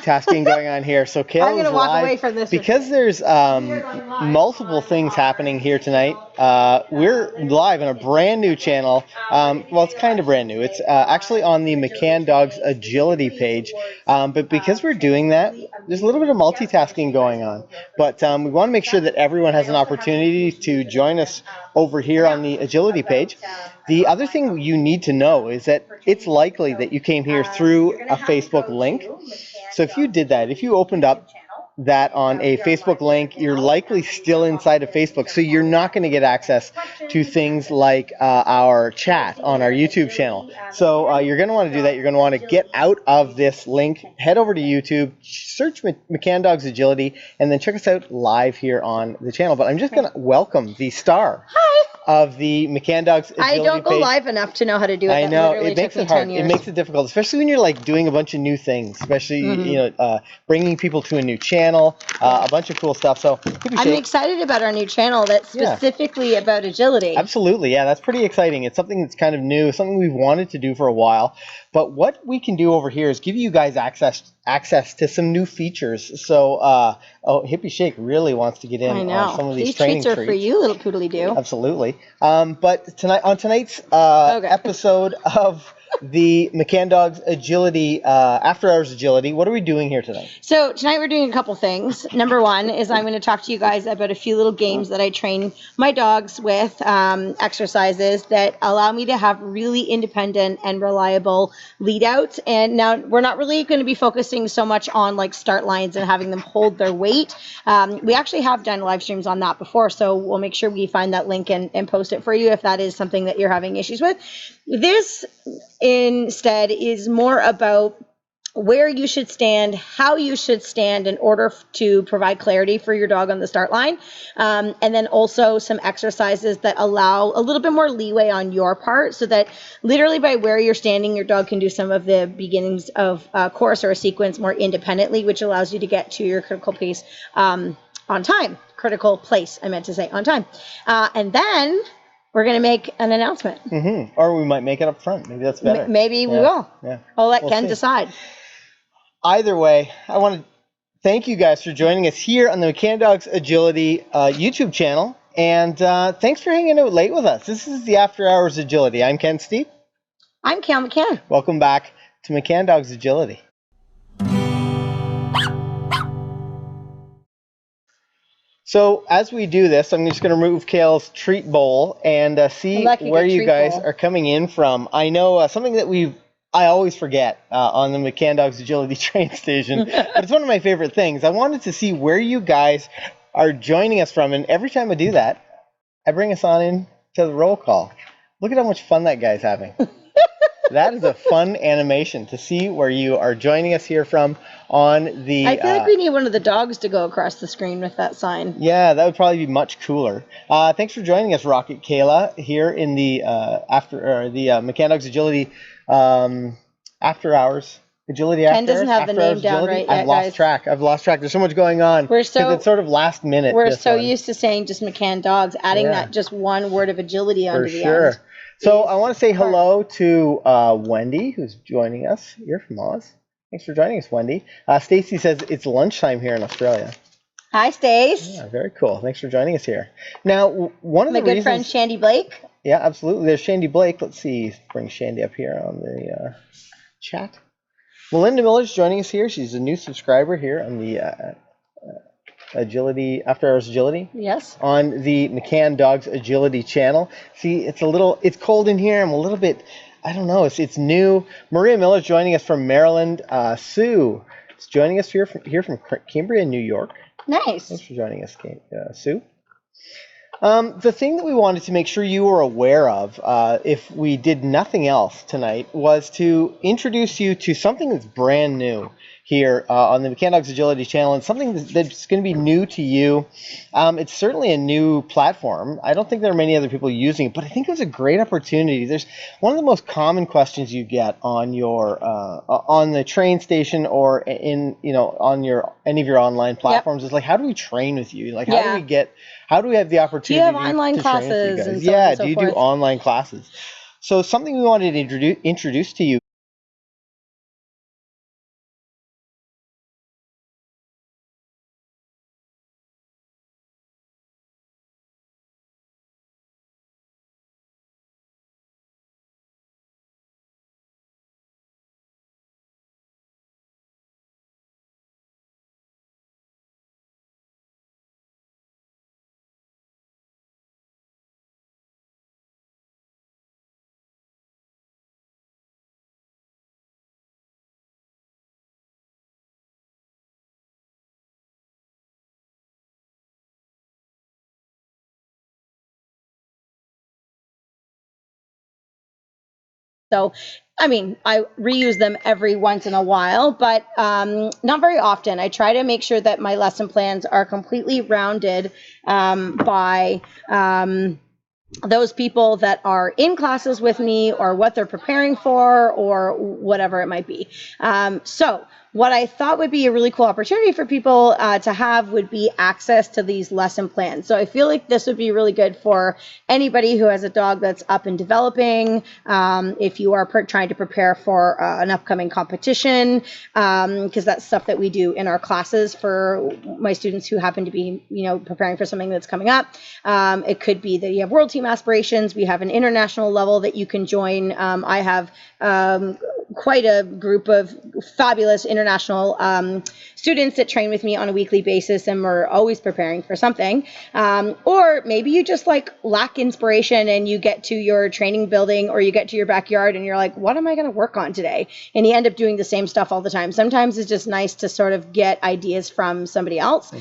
multitasking going on here. So Kayl I'm gonna walk away from this because there's multiple things happening here tonight. We're live on a brand new channel. Well, it's kind of brand new. It's actually on the McCann Dogs Agility page. But because we're doing that, there's a little bit of multitasking going on. But we want to make sure that everyone has an opportunity to join us over here on the Agility page. The other thing you need to know is that it's likely that you came here through a Facebook link. So if you did that, if you opened up that on a Facebook link, you're likely still inside of Facebook. So you're not going to get access to things like our chat on our YouTube channel. So you're going to want to do that. You're going to want to get out of this link, head over to YouTube, search McCann Dogs Agility, and then check us out live here on the channel. But I'm just going to welcome the star. Hi. Of the McCann Dogs Agility I don't go page. live enough to know how to do it. I know, it makes it hard. It makes it difficult, especially when you're like doing a bunch of new things, especially you know, bringing people to a new channel, a bunch of cool stuff. So I'm excited about our new channel that's specifically about agility. Absolutely, yeah, that's pretty exciting. It's something that's kind of new, something we've wanted to do for a while. But what we can do over here is give you guys access to some new features. So, oh, Hippie Shake really wants to get in on some of these training treats. These treats are for you, little poodly-doo. Absolutely. But tonight's episode of the McCann Dogs Agility, After Hours Agility, what are we doing here tonight? So tonight we're doing a couple things. Number one is I'm going to talk to you guys about a few little games that I train my dogs with, exercises that allow me to have really independent and reliable lead outs. And now we're not really going to be focusing so much on like start lines and having them hold their weight. We actually have done live streams on that before, so we'll make sure we find that link and post it for you if that is something that you're having issues with. This instead is more about where you should stand, how you should stand in order to provide clarity for your dog on the start line. And then also some exercises that allow a little bit more leeway on your part so that literally by where you're standing, your dog can do some of the beginnings of a course or a sequence more independently, which allows you to get to your critical pace on time. Critical place, I meant to say, on time. And then we're going to make an announcement. Or we might make it up front. Maybe that's better. Maybe we will. Yeah. I'll let Ken decide. Either way, I want to thank you guys for joining us here on the McCann Dogs Agility YouTube channel. And thanks for hanging out late with us. This is the After Hours Agility. I'm Ken Steep. I'm Kayl McCann. Welcome back to McCann Dogs Agility. So as we do this, I'm just going to remove Kayl's treat bowl and see where you guys are coming in from. I know something that I always forget on the McCann Dogs Agility train station, but it's one of my favorite things. I wanted to see where you guys are joining us from, and every time I do that, I bring us on in to the roll call. Look at how much fun that guy's having. That is a fun animation to see where you are joining us here from on the... I feel like we need one of the dogs to go across the screen with that sign. Yeah, that would probably be much cooler. Thanks for joining us, Rocket Kayla, here in the McCann Dogs Agility After Hours. Agility After Hours. Ken doesn't have the name down right yet, I've lost track. There's so much going on. It's sort of last minute. We're so used to saying just McCann Dogs, adding that just one word of agility onto the end. So I want to say hello to Wendy, who's joining us here from Oz. Thanks for joining us, Wendy. Stacy says it's lunchtime here in Australia. Hi, Stace. Yeah, very cool. Thanks for joining us here. Now, one of the reasons... My good friend Shandy Blake. Yeah, absolutely. There's Shandy Blake. Let's see. Bring Shandy up here on the chat. Melinda Miller's joining us here. She's a new subscriber here on the Agility, After Hours Agility. Yes. On the McCann Dogs Agility channel. See, it's cold in here. I'm a little bit, I don't know, it's new. Maria Miller's joining us from Maryland. Sue is joining us here from Cambria, New York. Nice. Thanks for joining us, Sue. The thing that we wanted to make sure you were aware of, if we did nothing else tonight, was to introduce you to something that's brand new here on the McCann Dogs Agility channel, and something that's going to be new to you. It's certainly a new platform. I don't think there are many other people using it, but I think it was a great opportunity. There's one of the most common questions you get on your on the train station or in on any of your online platforms is like, how do we train with you? Like, how do we have the opportunity? Do you have online classes? And so yeah, do you do online classes? So something we wanted to introduce to you So, I mean, I reuse them every once in a while, but not very often. I try to make sure that my lesson plans are completely rounded by those people that are in classes with me, or what they're preparing for, or whatever it might be. So what I thought would be a really cool opportunity for people to have would be access to these lesson plans. So I feel like this would be really good for anybody who has a dog that's up and developing. If you are trying to prepare for an upcoming competition, because that's stuff that we do in our classes for my students who happen to be, preparing for something that's coming up. It could be that you have world team aspirations. We have an international level that you can join. I have quite a group of fabulous international students that train with me on a weekly basis, and we're always preparing for something. Or maybe you just lack inspiration, and you get to your training building, or you get to your backyard, and you're like, what am I going to work on today? And you end up doing the same stuff all the time. Sometimes it's just nice to sort of get ideas from somebody else.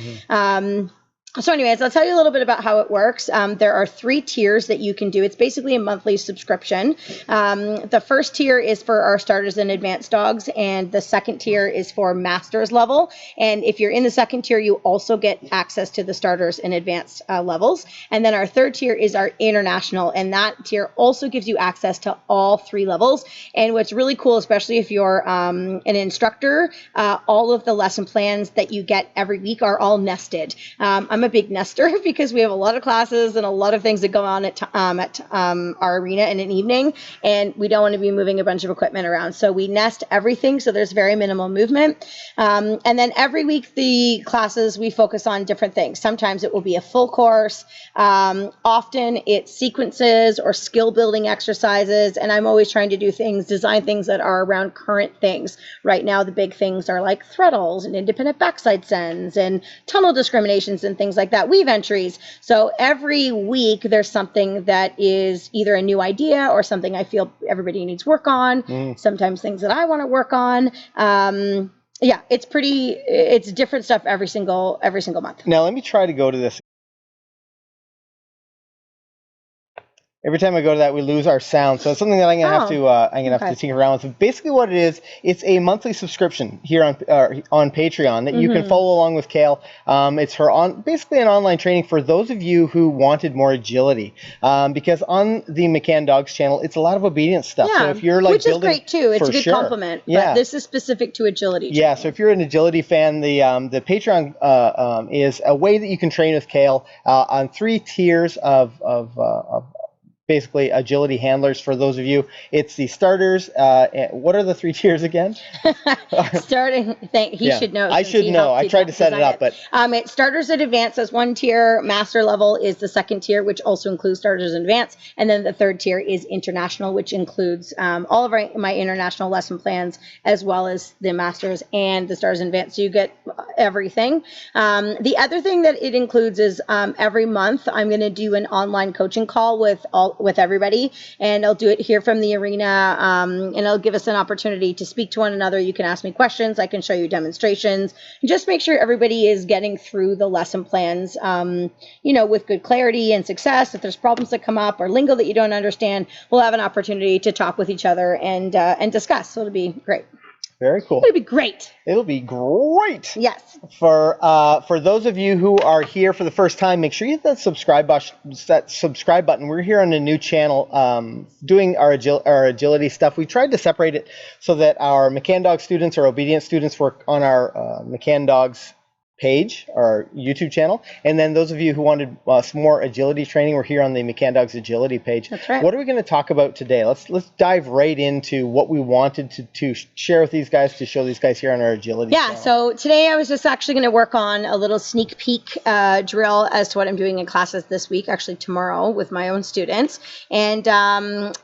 So anyways, I'll tell you a little bit about how it works. There are 3 tiers that you can do. It's basically a monthly subscription. The first tier is for our starters and advanced dogs, and the second tier is for masters level. And if you're in the second tier, you also get access to the starters and advanced levels. And then our third tier is our international, and that tier also gives you access to all 3 levels. And what's really cool, especially if you're an instructor, all of the lesson plans that you get every week are all nested. I'm a big nester because we have a lot of classes and a lot of things that go on at our arena in an evening, and we don't want to be moving a bunch of equipment around. So we nest everything, so there's very minimal movement. And then every week, the classes, we focus on different things. Sometimes it will be a full course. Often it's sequences or skill building exercises, and I'm always trying to do design things that are around current things. Right now, the big things are like throttles and independent backside sends and tunnel discriminations and things like that, weave entries. So every week there's something that is either a new idea or something I feel everybody needs work on. Sometimes things that I want to work on. Yeah, it's different stuff every single month. Now let me try to go to this. Every time I go to that, we lose our sound. So it's something that I'm gonna have to tinker around with. But basically, what it is, it's a monthly subscription here on Patreon that you can follow along with Kayl. It's basically an online training for those of you who wanted more agility. Because on the McCann Dogs channel, it's a lot of obedience stuff. Yeah, so if you're which is great too. It's a good compliment. Yeah. But this is specific to agility. Yeah. So if you're an agility fan, the Patreon is a way that you can train with Kayl on 3 tiers of basically agility handlers. For those of you, it's the starters. What are the 3 tiers again? He should know. I should know. I tried to set it up, but it's starters and advanced as 1 tier. Master level is the 2nd tier, which also includes starters and advanced, and then the 3rd tier is international, which includes all of my international lesson plans, as well as the masters and the starters and advanced. So you get everything. The other thing that it includes is every month I'm going to do an online coaching call with everybody, and I'll do it here from the arena, and it'll give us an opportunity to speak to one another. You can ask me questions, I can show you demonstrations, and just make sure everybody is getting through the lesson plans with good clarity and success. If there's problems that come up or lingo that you don't understand, we'll have an opportunity to talk with each other and discuss. So it'll be great. Very cool. It'll be great. It'll be great. Yes. For those of you who are here for the first time, make sure you hit that subscribe button. We're here on a new channel doing our agility stuff. We tried to separate it so that our McCann Dog students or obedience students work on our McCann Dogs page, our YouTube channel, and then those of you who wanted some more agility training, we're here on the McCann Dogs agility page. That's right. What are we going to talk about today? Let's dive right into what we wanted to share with these guys, to show these guys here on our agility channel. So today I was just actually going to work on a little sneak peek drill as to what I'm doing in classes this week, actually tomorrow, with my own students. And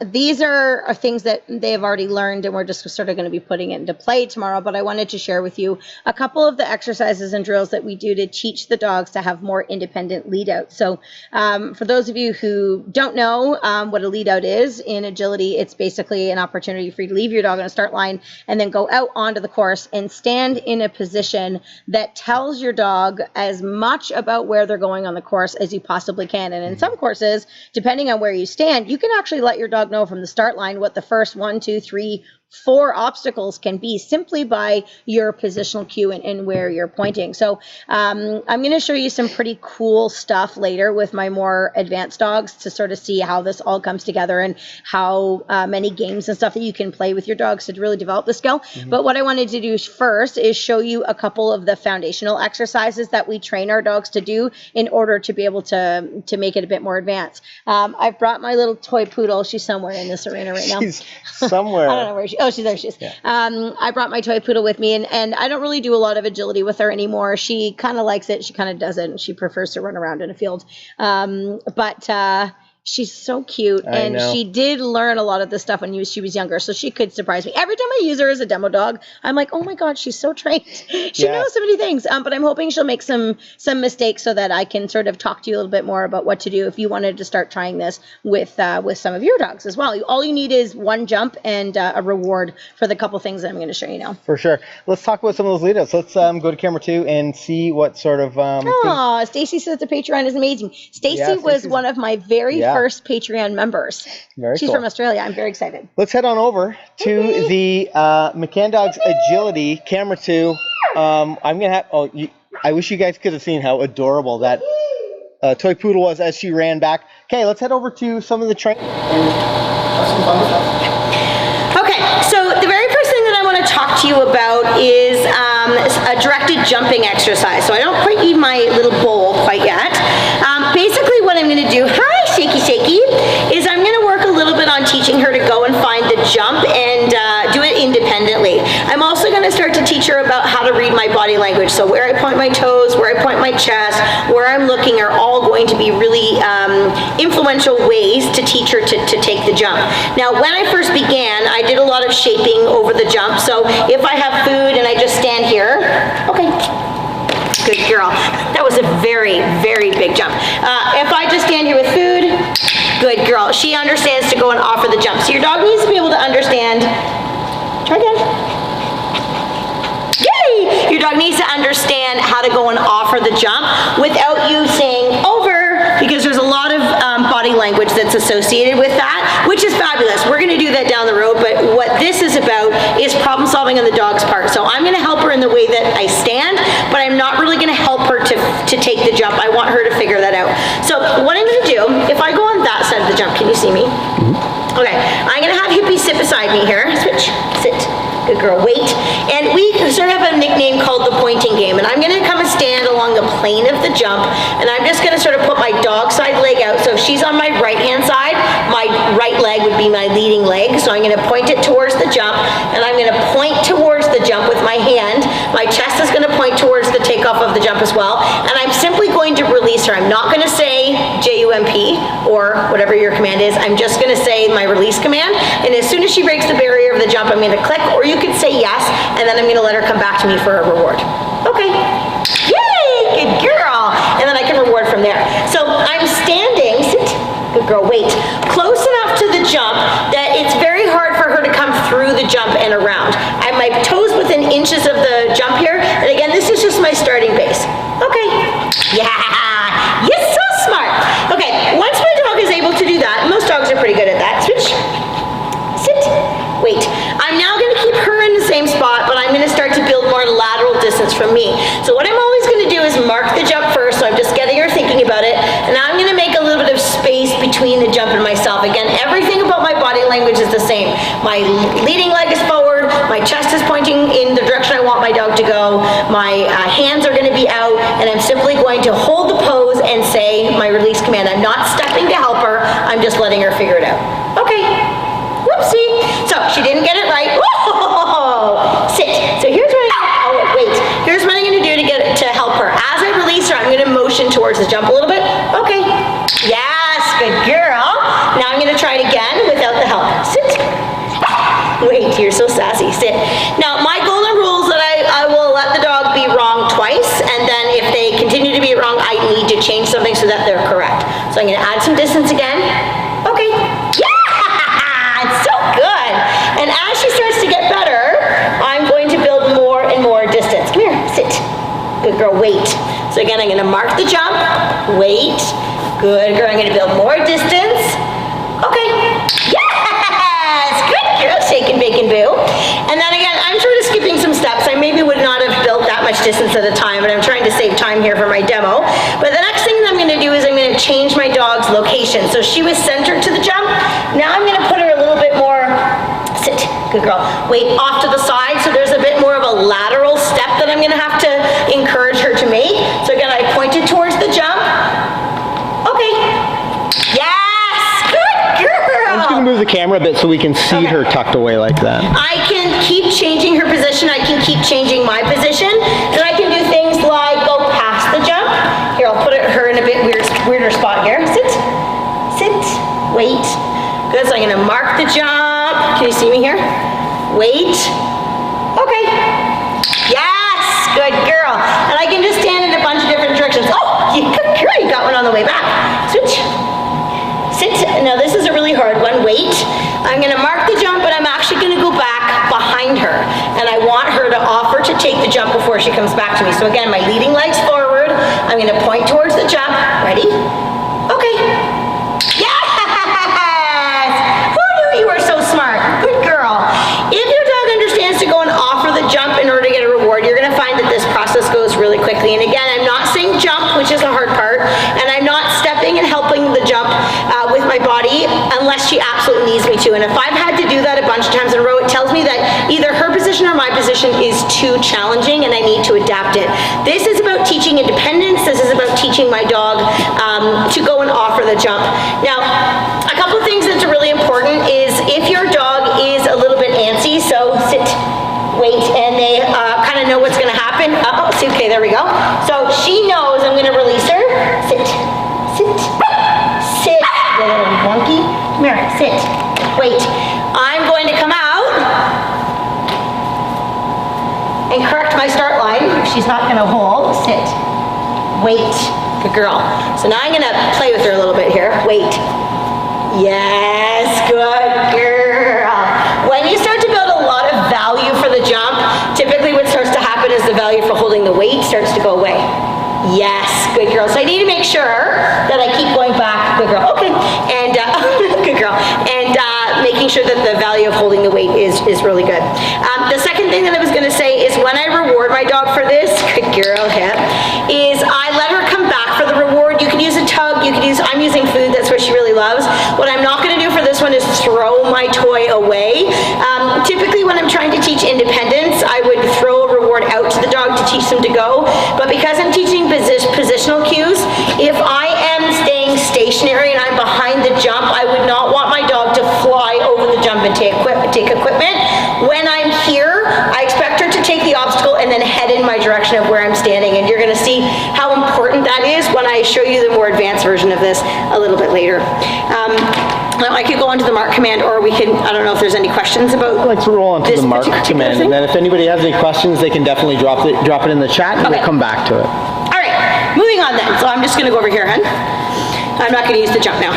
these are things that they have already learned, and we're just sort of going to be putting it into play tomorrow. But I wanted to share with you a couple of the exercises and drills drills that we do to teach the dogs to have more independent lead out. So for those of you who don't know what a lead out is in agility, it's basically an opportunity for you to leave your dog on a start line and then go out onto the course and stand in a position that tells your dog as much about where they're going on the course as you possibly can. And in some courses, depending on where you stand, you can actually let your dog know from the start line what the first 1, 2, 3, 4 obstacles can be simply by your positional cue and where you're pointing. So I'm going to show you some pretty cool stuff later with my more advanced dogs to sort of see how this all comes together and how many games and stuff that you can play with your dogs to really develop the skill. But what I wanted to do first is show you a couple of the foundational exercises that we train our dogs to do in order to be able to make it a bit more advanced. I've brought my little toy poodle. She's somewhere in this arena right now. She's somewhere. I don't know where she. Oh, she's there. She is. Yeah. I brought my toy poodle with me, and I don't really do a lot of agility with her anymore. She kind of likes it. She kind of doesn't. She prefers to run around in a field. But she's so cute, and she did learn a lot of this stuff when she was younger, so she could surprise me. Every time I use her as a demo dog, I'm like, oh my God, she's so trained. She knows so many things, but I'm hoping she'll make some mistakes so that I can sort of talk to you a little bit more about what to do if you wanted to start trying this with some of your dogs as well. All you need is one jump and a reward for the couple things that I'm going to show you now. For sure. Let's talk about some of those lead outs. Let's go to camera 2 and see what sort of... Stacy says the Patreon is amazing. Stacy was one of my very first Patreon members. She's from Australia. I'm very excited. Let's head on over to the McCann Dogs Agility camera 2. I'm gonna have. I wish you guys could have seen how adorable that toy poodle was as she ran back. Okay, let's head over to some of the training. Okay, so the very first thing that I want to talk to you about is a directed jumping exercise. So I don't quite need my little bowl quite yet. Basically what I'm going to do, hi Shaky Shaky, is I'm going to work a little bit on teaching her to go and find the jump and do it independently. I'm also going to start to teach her about how to read my body language. So where I point my toes, where I point my chest, where I'm looking are all going to be really influential ways to teach her to take the jump. Now when I first began, I did a lot of shaping over the jump. So if I have food and I just stand here, okay. Good girl. That was a very, very big jump. If I just stand here with food, good girl. She understands to go and offer the jump. So your dog needs to be able to understand. Try again. Yay! Your dog needs to understand how to go and offer the jump without you saying over, because there's a lot of body language that's associated with that, which is fabulous. We're going to do that down the road, but what this is about is problem solving on the dog's part. So I'm going to help her in the way that I stand, but I'm not really going to help her to take the jump. I want her to figure that out. So what I'm going to do, if I go on that side of the jump, can you see me? Okay, I'm going to have Hippie sit beside me here. Switch, sit. Good girl, wait. And we sort of have a nickname called the pointing game. And I'm going to come and stand along the plane of the jump. And I'm just going to sort of put my dog side leg out. So if she's on my right hand side, my right leg would be my leading leg. So I'm going to point it towards the jump. And I'm going to point towards the jump with my hand. My chest is going to point towards the takeoff of the jump as well. And I'm simply going to release her. I'm not going to say J-U-M-P or whatever your command is. I'm just going to say my release command. And as soon as she breaks the barrier of the jump, I'm going to click, or you could say yes, and then I'm going to let her come back to me for a reward. Okay. Yay! Good girl. And then I can reward from there. So I'm standing, sit, good girl, wait, close enough to the jump that it's very hard for her to come through the jump and around. I have my toes within inches of the jump here, and again, this is just my starting base. Okay. Yeah! You're so smart. Okay, once my dog is able to do that, most dogs are pretty good at that. Switch. Sit. Wait. I'm now going to keep her in the same spot, but I'm going to start to build more lateral distance from me. So what I'm always going to do is mark the jump first, so I'm just getting her thinking about it, and now I'm going to make a little bit of space between the jump and myself. Again, everything about my body language is the same. My leading leg is forward, my chest is pointing in the direction I want my dog to go, my hands are going to be out, and I'm simply going to hold the pose and say my release command. I'm not stepping to help her, I'm just letting her figure it out. Okay. Whoopsie. So she didn't get it right. Whoa! Sit. So here's what here's what I'm going to do to help her. As I release her, I'm going to motion towards the jump a little bit. Okay. Yes, good girl. Now I'm going to try it again without the help. Sit. Wait, you're so sassy. Sit. Now my golden rule is that I will let the dog be wrong twice, and then So I'm gonna add some distance again. Okay, yeah, it's so good. And as she starts to get better, I'm going to build more and more distance. Come here, sit. Good girl, wait. So again, I'm gonna mark the jump, wait. Good girl, I'm gonna build more distance. Okay, yes, good girl, shake and bake and boo. And then again, I'm sort of skipping some steps. I maybe would not have built that much distance at a time, but I'm trying to save time here for my demo. But the next thing that I'm gonna do is I'm gonna change my dog's location. So she was centered to the jump. Now I'm gonna put her a little bit more, sit, good girl. Wait, off to the side, so there's a bit more of a lateral step that I'm gonna have to encourage her to make. So again, I pointed towards the jump. Okay, yes, good girl. I'm just gonna move the camera a bit so we can see her tucked away like that. I can keep changing her position, I can keep changing my position, and I can do things like go past the jump. Here, I'll put her in a bit weirder spot here. Sit, sit, wait. Good, so I'm gonna mark the jump. Can you see me here? Wait. Okay. Yes, good girl. And I can just stand in a bunch of different directions. Oh, good girl, you got one on the way back. Switch. Sit. Now this is a really hard one. Wait. I'm gonna mark the jump, but I'm actually gonna go back behind her. And I want her to offer to take the jump before she comes back to me. So again, my leading leg's forward. I'm gonna point towards the jump. Ready? Okay. Yes! Who knew you were so smart? Good girl. If your dog understands to go and offer the jump in order to get a reward, you're gonna find that this process goes really quickly. And again, I'm not saying jump, which is the hard part, and I'm not stepping and helping the jump with my body unless she absolutely needs me to. And if I've had to do that a bunch of times in a row, it tells me that either her position or my position is too challenging and I need to adapt it. This is about teaching independence. This is about teaching my dog to go and offer the jump. Now, a couple of things that's really important is if your dog is a little bit antsy, so sit, wait, and they kind of know what's gonna happen. Oh, see, okay, there we go. So she knows I'm gonna release her. Sit, sit, sit. The little monkey. Come here, sit, wait. I'm going to come out and correct my start line. She's not gonna hold. Sit, wait. Good girl. So now I'm gonna play with her a little bit here. Wait. Yes, good girl. When you start to build a lot of value for the jump, typically what starts to happen is the value for holding the weight starts to go away. Yes, good girl. So I need to make sure that I keep going back. Good girl. Okay. And good girl. And making sure that the value of holding the weight is really good. The second thing that I was going to say is when I reward my dog for this, good girl, hip, is I let her come back for the reward. You can use a tug. You can use. I'm using food. That's what she really loves. What I'm not going to do for this one is throw my toy away. Typically, when I'm trying to teach independence, I would throw a reward out to the dog to teach them to go. But because I'm teaching positional cues, if I am staying stationary and I'm behind the jump, I would not want my dog to fly over the jump and take equipment. When I'm here, I expect her to take the obstacle and then head in my direction of where I'm standing. And you're going to see how important that is when I show you the more advanced version of this a little bit later. I could go on to the mark command, or we can, I don't know if there's any questions about. Let's roll on to the mark command, and then if anybody has any questions, they can definitely drop it in the chat, and we'll come back to it. All right, moving on then. So I'm just going to go over here, hun. I'm not going to use the jump now.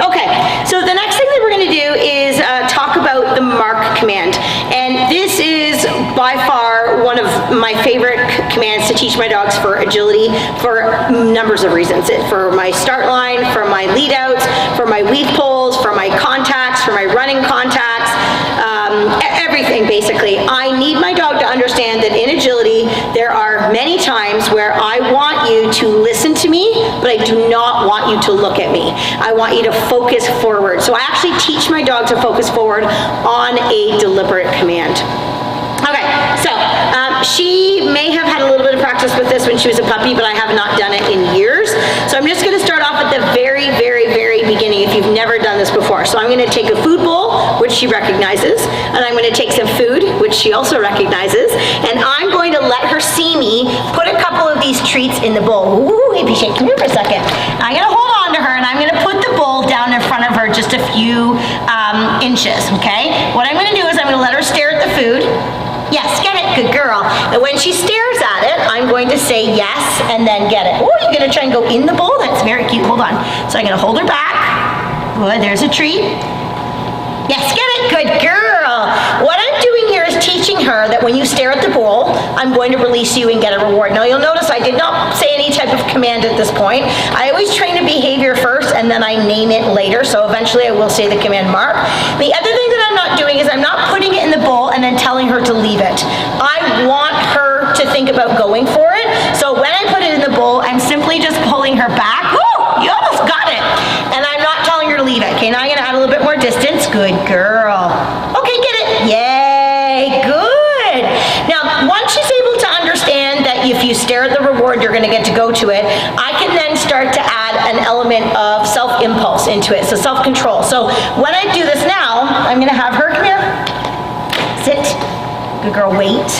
Okay, so the next thing that we're going to do is talk about the mark command. And this is by far one of my favorite commands to teach my dogs for agility for numbers of reasons. For my start line, for my lead outs, for my weave pulls, for my contacts, for my running contacts, everything basically. I need my dog to understand that in agility, there are many times where I want you to listen to me, but I do not want you to look at me. I want you to focus forward. So I actually teach my dog to focus forward on a deliberate command. Okay, so she may have had a little bit of practice with this when she was a puppy, but I have not done it in years. So I'm just going to start off at the very, very, very beginning if you've never done this before. So I'm going to take a food bowl, which she recognizes, and I'm going to take some food, which she also recognizes, and I'm going to let her see me put a couple of these treats in the bowl. Ooh, hippie shake, come here for a second. I'm going to hold on to her, and I'm going to put the bowl down in front of her just a few inches, okay? What I'm going to do is I'm going to let her stare at the food. Yes, get it, good girl. And when she stares at it, I'm going going to say yes and then get it. Oh, you're going to try and go in the bowl? That's very cute. Hold on. So I'm going to hold her back. Good, there's a treat. Yes, get it. Good girl. What I'm doing here is teaching her that when you stare at the bowl, I'm going to release you and get a reward. Now you'll notice I did not say any type of command at this point. I always train a behavior first and then I name it later. So eventually I will say the command mark. The other thing that I'm not doing is I'm not putting it in the bowl and then telling her to leave it. I want her to think about going for it. So when I put it in the bowl, I'm simply just pulling her back. Woo! You almost got it. And I'm not telling her to leave it. Okay, now I'm gonna add a little bit more distance. Good girl. Okay, get it. Yay, good. Now, once she's able to understand that if you stare at the reward, you're gonna get to go to it, I can then start to add an element of self-impulse into it, so self-control. So when I do this now, I'm gonna have her, come here, sit. Good girl, wait.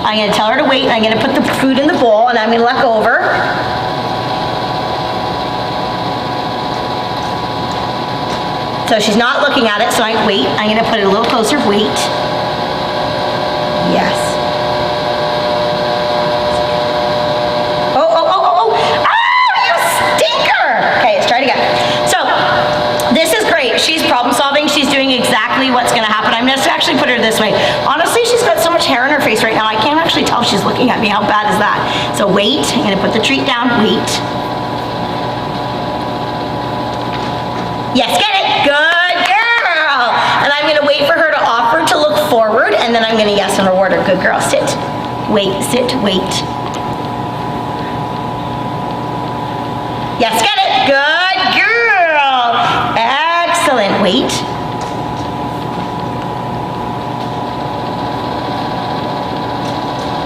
I'm gonna tell her to wait, and I'm gonna put the food in the bowl, and I'm gonna let go of her. So she's not looking at it, so I wait. I'm gonna put it a little closer, wait. Yes. Oh, oh, oh, oh, oh. Ah, you stinker! Okay, let's try it again. So, this is great. She's problem solving. She's doing exactly what's gonna happen. I'm gonna actually put her this way. Honestly, she's got so much hair in her face right now, I can't actually tell if she's looking at me. How bad is that? So wait, I'm gonna put the treat down, wait. Yes, get it, good girl. And I'm gonna wait for her to offer to look forward, and then I'm gonna yes and reward her. Good girl, sit, wait, wait. Yes, get it, good girl. Excellent, wait.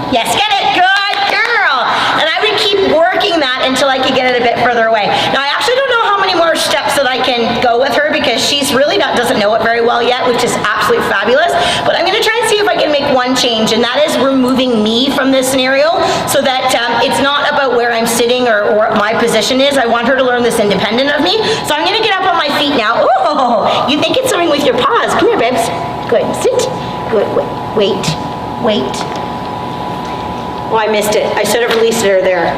Yes, get it, good girl. And I would keep working that until I could get it a bit further away. Now I actually don't know how many more steps that I can go with her because she's really doesn't know it very well yet, which is absolutely fabulous. But I'm gonna try and see if I can make one change, and that is removing me from this scenario so that it's not about where I'm sitting or what my position is. I want her to learn this independent of me. So I'm gonna get up on my feet now. Oh, you think it's something with your paws. Come here, babes. Good, sit. Good, wait, wait. Oh, I missed it. I should have released her there.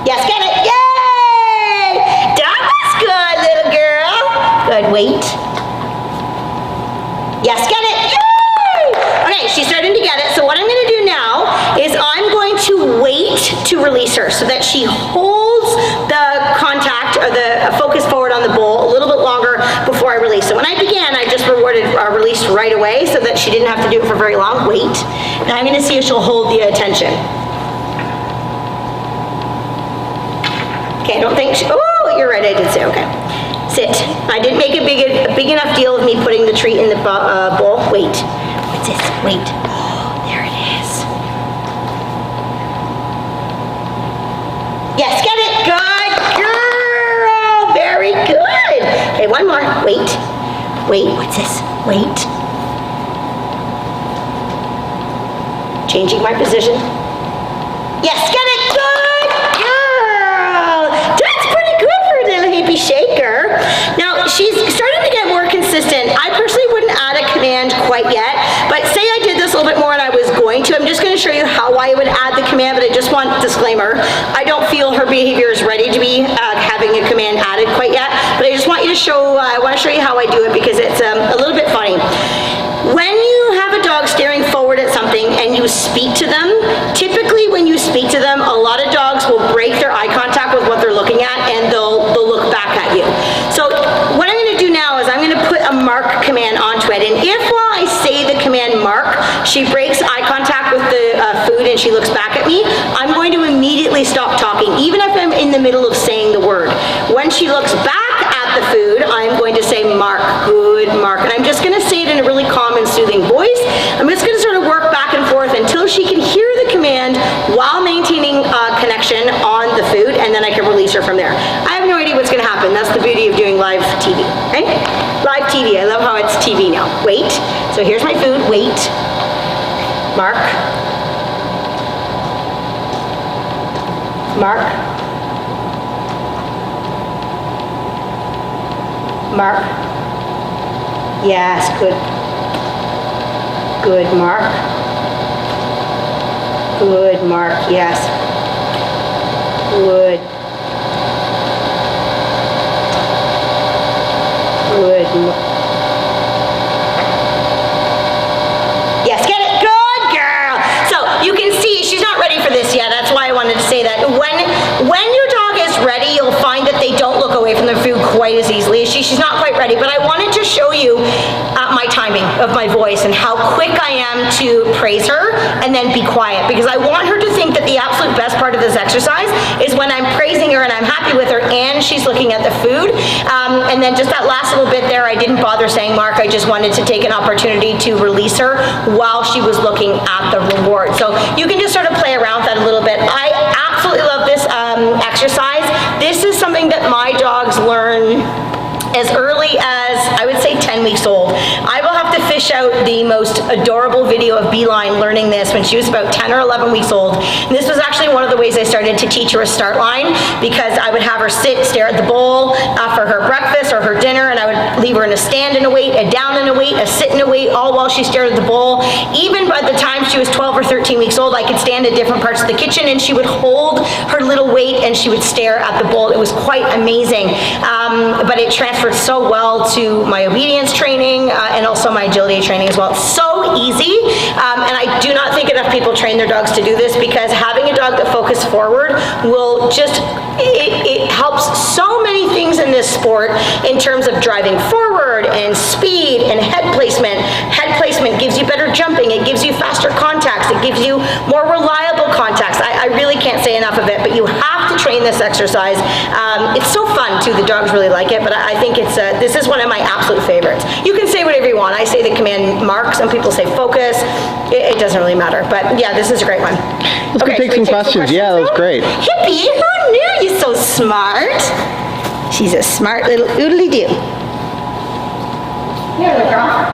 Yes, get it. Yay! That was good, little girl. Good, wait. Yes, get it. Yay! Okay, she's starting to get it. So what I'm going to do now is I'm going to wait to release her so that she holds the contact or the focus forward on the bowl a little bit longer before I release. So when I began, I just released right away so that she didn't have to do it for very long. Wait. Now I'm going to see if she'll hold the attention. Okay, I don't think she, oh, you're right, I did say, okay. Sit. I didn't make a big enough deal of me putting the treat in the bowl. Wait. What's this? Wait. Oh, there it is. Yes, get it. Good girl. Very good. Okay, one more. Wait. Wait, what's this? Wait. Changing my position. Yes, get it. Good girl. That's pretty good for a little hippie shaker. Now, she's starting to get more consistent. I personally wouldn't add a command quite yet, but say I did this a little bit more and I was going to. I'm just going to show you how I would add the command, but I just want disclaimer. I don't feel her behavior is ready to be having a command added quite yet, but I just want you to show, I want to show you how I do it because it's a little bit funny. When you have a dog staring forward at something and you speak to them, typically when you speak to them, a lot of dogs will break their eye contact with what they're looking at and they'll look back at you. So what I'm going to do now is I'm going to put a mark command onto it, and if while I say the command mark, she breaks eye contact with the food and she looks back at me, I'm going to immediately stop talking, even if I'm in the middle of saying the word. When she looks back at the food, I'm going to say mark, good mark, and I'm just going to say it in a really calm and soothing voice. I'm just going to sort of work back and forth until she can hear the command while maintaining connection on the food, and then I can release her from there. I have no idea what's going to happen. That's the beauty of doing live TV, okay? Live TV, I love how it's TV now. Wait, so here's my food, wait, mark, mark, mark, yes, good, good, mark, Good, Mark. Yes. Good. Good. Yes, get it. Good girl. So you can see she's not ready for this yet. That's why I wanted to say that. When your dog is ready, you'll find that they don't look away from the food quite as easily as she's not quite ready. But I wanted to show you my timing of my voice and how quick I am to praise her and then be quiet, because I want her to think that the absolute best part of this exercise is when I'm praising her and I'm happy with her and she's looking at the food. And then just that last little bit there, I didn't bother saying Mark. I just wanted to take an opportunity to release her while she was looking at the reward. So you can just sort of play around with that a little bit. I absolutely love this exercise. This is something that my dogs learn as early as, I would say, 10 weeks old. I will have to fish out the most adorable video of Beeline learning this when she was about 10 or 11 weeks old. And this was actually one of the ways I started to teach her a start line, because I would have her sit, stare at the bowl for her breakfast or her dinner, and I would leave her in a stand and a wait, a down and a wait, a sit and a wait, all while she stared at the bowl. Even by the time she was 12 or 13 weeks old, I could stand at different parts of the kitchen and she would hold her little wait and she would stare at the bowl. It was quite amazing. But it transferred so well to my obedience training and also my agility training as well. It's so easy, and I do not think enough people train their dogs to do this, because having a dog that focuses forward will just, it helps so many things in this sport in terms of driving forward and speed and head placement. Head placement gives you better jumping, it gives you faster contacts, it gives you more reliable contacts. I really can't say enough of it, but you have to train this exercise. It's so fun too, the dogs really like it, but I think it's this is one of my absolute favorites. You can say whatever you want. I say the command Mark, some people say focus. It doesn't really matter, but yeah, this is a great one. Let's go take some questions. Yeah, that was great. Hippie, who knew you're so smart? She's a smart little oodly-doo. Here, little girl.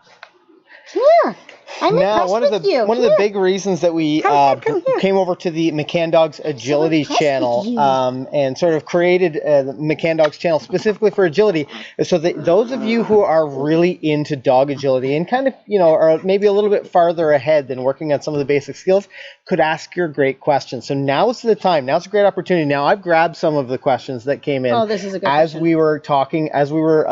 Here. I'm now, one of you. the big reasons that we came over to the McCann Dogs Agility channel and sort of created the McCann Dogs channel specifically for agility is so that those of you who are really into dog agility and kind of, are maybe a little bit farther ahead than working on some of the basic skills could ask your great questions. So now is the time. Now is a great opportunity. Now I've grabbed some of the questions that came in this is a good as question. We were talking, as we were...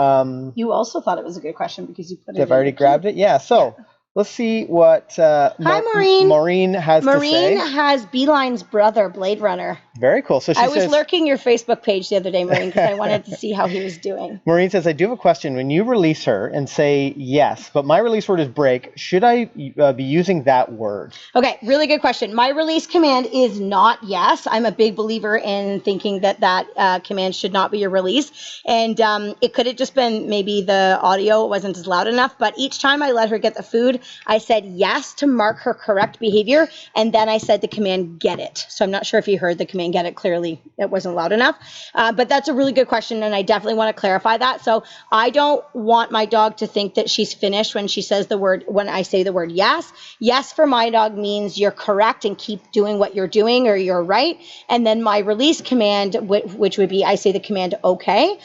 you also thought it was a good question because you put it I've already grabbed it? Yeah, so... Yeah. Let's see what Hi, Maureen. Maureen has to say. Maureen has Beeline's brother, Blade Runner. Very cool. So I was lurking your Facebook page the other day, Maureen, because I wanted to see how he was doing. Maureen says, I do have a question. When you release her and say yes, but my release word is break, should I be using that word? Okay, really good question. My release command is not yes. I'm a big believer in thinking that command should not be your release. And it could have just been maybe the audio wasn't as loud enough, but each time I let her get the food, I said yes to mark her correct behavior, and then I said the command get it. So I'm not sure if you heard the command get it clearly. It wasn't loud enough. But that's a really good question, and I definitely want to clarify that. So I don't want my dog to think that she's finished when she says the word, when I say the word yes. Yes for my dog means you're correct and keep doing what you're doing or you're right. And then my release command, which would be I say the command okay.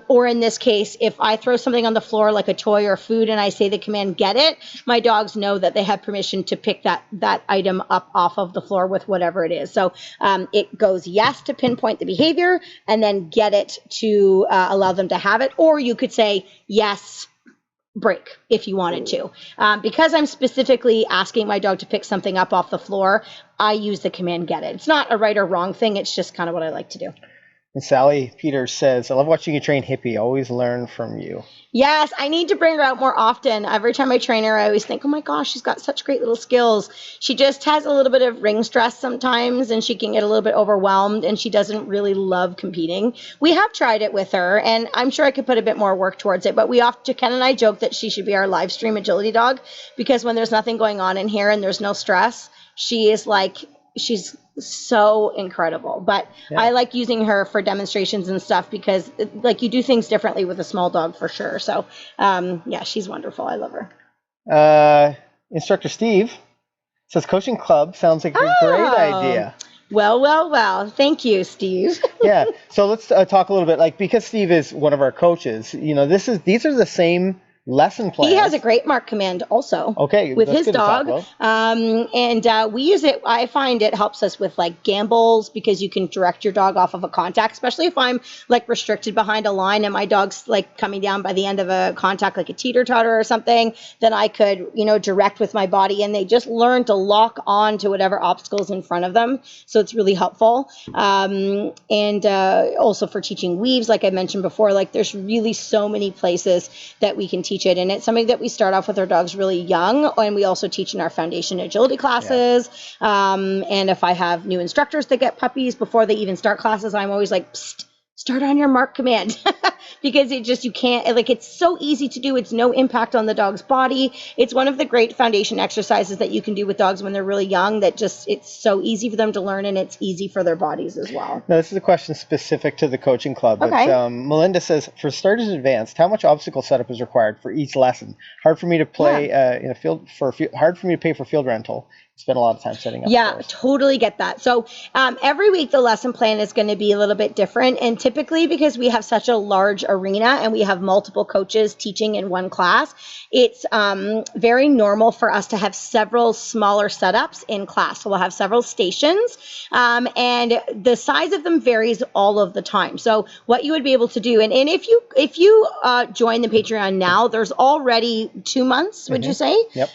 Or in this case, if I throw something on the floor like a toy or food and I say the command get it, my dogs know that they have permission to pick that item up off of the floor with whatever it is. So it goes yes to pinpoint the behavior and then get it to allow them to have it. Or you could say yes, break if you wanted to. Because I'm specifically asking my dog to pick something up off the floor, I use the command get it. It's not a right or wrong thing. It's just kind of what I like to do. And Sally Peters says, I love watching you train Hippie. Always learn from you. Yes, I need to bring her out more often. Every time I train her, I always think, oh my gosh, she's got such great little skills. She just has a little bit of ring stress sometimes, and she can get a little bit overwhelmed, and she doesn't really love competing. We have tried it with her, and I'm sure I could put a bit more work towards it, but Ken and I joke that she should be our live stream agility dog, because when there's nothing going on in here and there's no stress, she is like, she's so incredible. But yeah. I like using her for demonstrations and stuff because like you do things differently with a small dog for sure. So yeah, she's wonderful. I love her. Instructor Steve says coaching club sounds like a great idea. Well. Thank you, Steve. Yeah. So let's talk a little bit, like, because Steve is one of our coaches, these are the same lesson plans. He has a great mark command also. Okay, with that's his good to talk dog. about. And we use it. I find it helps us with like gambles because you can direct your dog off of a contact, especially if I'm like restricted behind a line and my dog's like coming down by the end of a contact, like a teeter-totter or something. Then I could, direct with my body, and they just learn to lock on to whatever obstacles in front of them. So it's really helpful. And also for teaching weaves, like I mentioned before, like there's really so many places that we can teach it. And it's something that we start off with our dogs really young, and we also teach in our foundation agility classes. And if I have new instructors that get puppies before they even start classes, I'm always like, psst, start on your mark command. Because you can't, like, it's so easy to do. It's no impact on the dog's body. It's one of the great foundation exercises that you can do with dogs when they're really young, that just, it's so easy for them to learn, and it's easy for their bodies as well. Now, this is a question specific to the coaching club. Okay. But Melinda says, for starters advanced, how much obstacle setup is required for each lesson? Hard for me to play in a field hard for me to pay for field rental. Spend a lot of time setting up. Yeah, totally get that. So every week the lesson plan is going to be a little bit different. And typically, because we have such a large arena and we have multiple coaches teaching in one class, it's very normal for us to have several smaller setups in class. So we'll have several stations, and the size of them varies all of the time. So what you would be able to do, and if you join the Patreon now, there's already 2 months, would you say? Yep.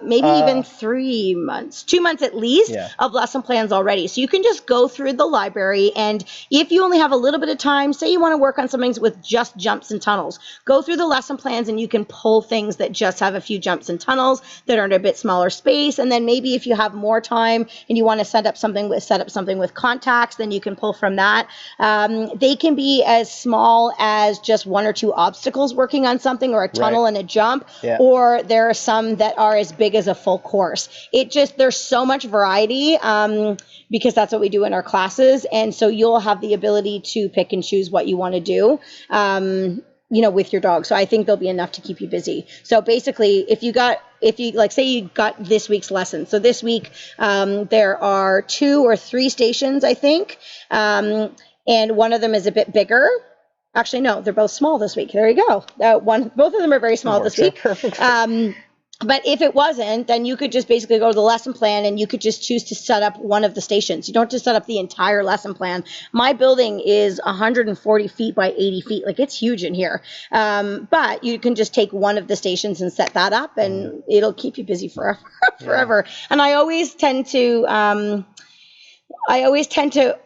Maybe even 3 months. 2 months at least of lesson plans already. So you can just go through the library, and if you only have a little bit of time, say you want to work on something with just jumps and tunnels, go through the lesson plans and you can pull things that just have a few jumps and tunnels that are in a bit smaller space. And then maybe if you have more time and you want to set up something with contacts, then you can pull from that. They can be as small as just 1 or 2 obstacles working on something, or a tunnel and a jump, or there are some that are as big as a full course. There's so much variety because that's what we do in our classes. And so you'll have the ability to pick and choose what you want to do, with your dog. So I think there'll be enough to keep you busy. So basically, if you say you got this week's lesson. So this week, there are 2 or 3 stations, I think. And one of them is a bit bigger. Actually, no, they're both small this week. There you go. Both of them are very small this week. But if it wasn't, then you could just basically go to the lesson plan and you could just choose to set up one of the stations. You don't just set up the entire lesson plan. My building is 140 feet by 80 feet. Like, it's huge in here. But you can just take one of the stations and set that up, and it'll keep you busy forever. And I always tend to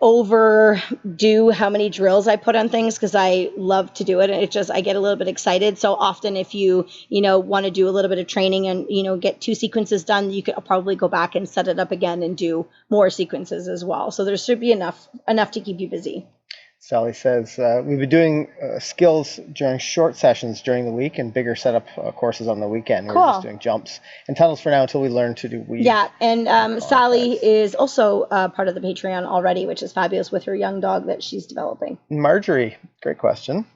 overdo how many drills I put on things because I love to do it. And I get a little bit excited. So often if you want to do a little bit of training and, get 2 sequences done, you could probably go back and set it up again and do more sequences as well. So there should be enough to keep you busy. Sally says, we've been doing skills during short sessions during the week and bigger setup courses on the weekend. Cool. We're just doing jumps and tunnels for now until we learn to do weaves. Yeah, and Sally is also part of the Patreon already, which is fabulous, with her young dog that she's developing. Marjorie, great question.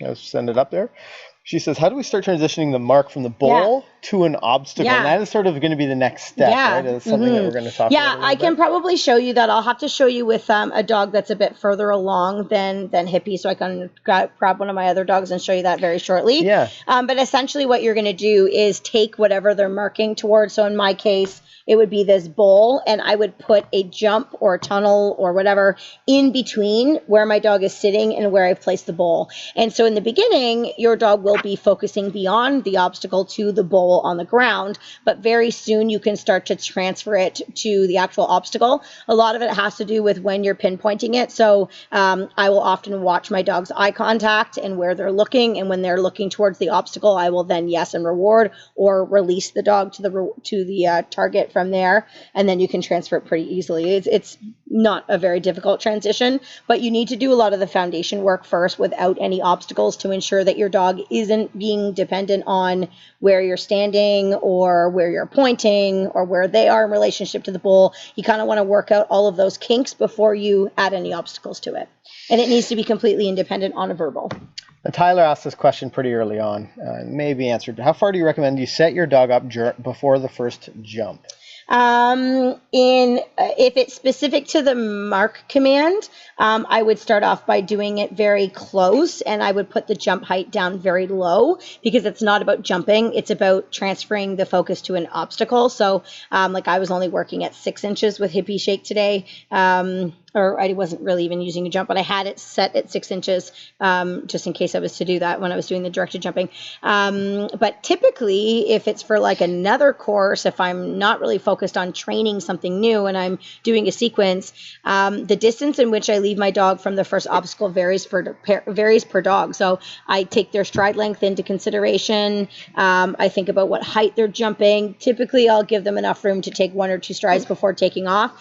I'll send it up there. She says, how do we start transitioning the mark from the bowl to an obstacle? And that is sort of going to be the next step, right? It's something that we're going to talk about. Yeah, I can probably show you that. I'll have to show you with a dog that's a bit further along than Hippie, so I can grab one of my other dogs and show you that very shortly. Yeah. But essentially what you're going to do is take whatever they're marking towards. So in my case, it would be this bowl, and I would put a jump or a tunnel or whatever in between where my dog is sitting and where I've placed the bowl. And so in the beginning, your dog will be focusing beyond the obstacle to the bowl on the ground, but very soon you can start to transfer it to the actual obstacle. A lot of it has to do with when you're pinpointing it. So I will often watch my dog's eye contact and where they're looking, and when they're looking towards the obstacle, I will then yes and reward, or release the dog to the target from there, and then you can transfer it pretty easily. It's not a very difficult transition, but you need to do a lot of the foundation work first without any obstacles to ensure that your dog isn't being dependent on where you're standing or where you're pointing or where they are in relationship to the bowl. You kind of want to work out all of those kinks before you add any obstacles to it. And it needs to be completely independent on a verbal. And Tyler asked this question pretty early on, maybe answered. How far do you recommend you set your dog up before the first jump? If it's specific to the mark command, I would start off by doing it very close, and I would put the jump height down very low, because it's not about jumping, it's about transferring the focus to an obstacle. So like I was only working at 6 inches with hippie shake today, or I wasn't really even using a jump, but I had it set at 6 inches just in case I was to do that when I was doing the directed jumping. But typically, if it's for like another course, if I'm not really focused on training something new and I'm doing a sequence, the distance in which I leave my dog from the first obstacle varies per dog. So I take their stride length into consideration. I think about what height they're jumping. Typically, I'll give them enough room to take 1 or 2 strides before taking off.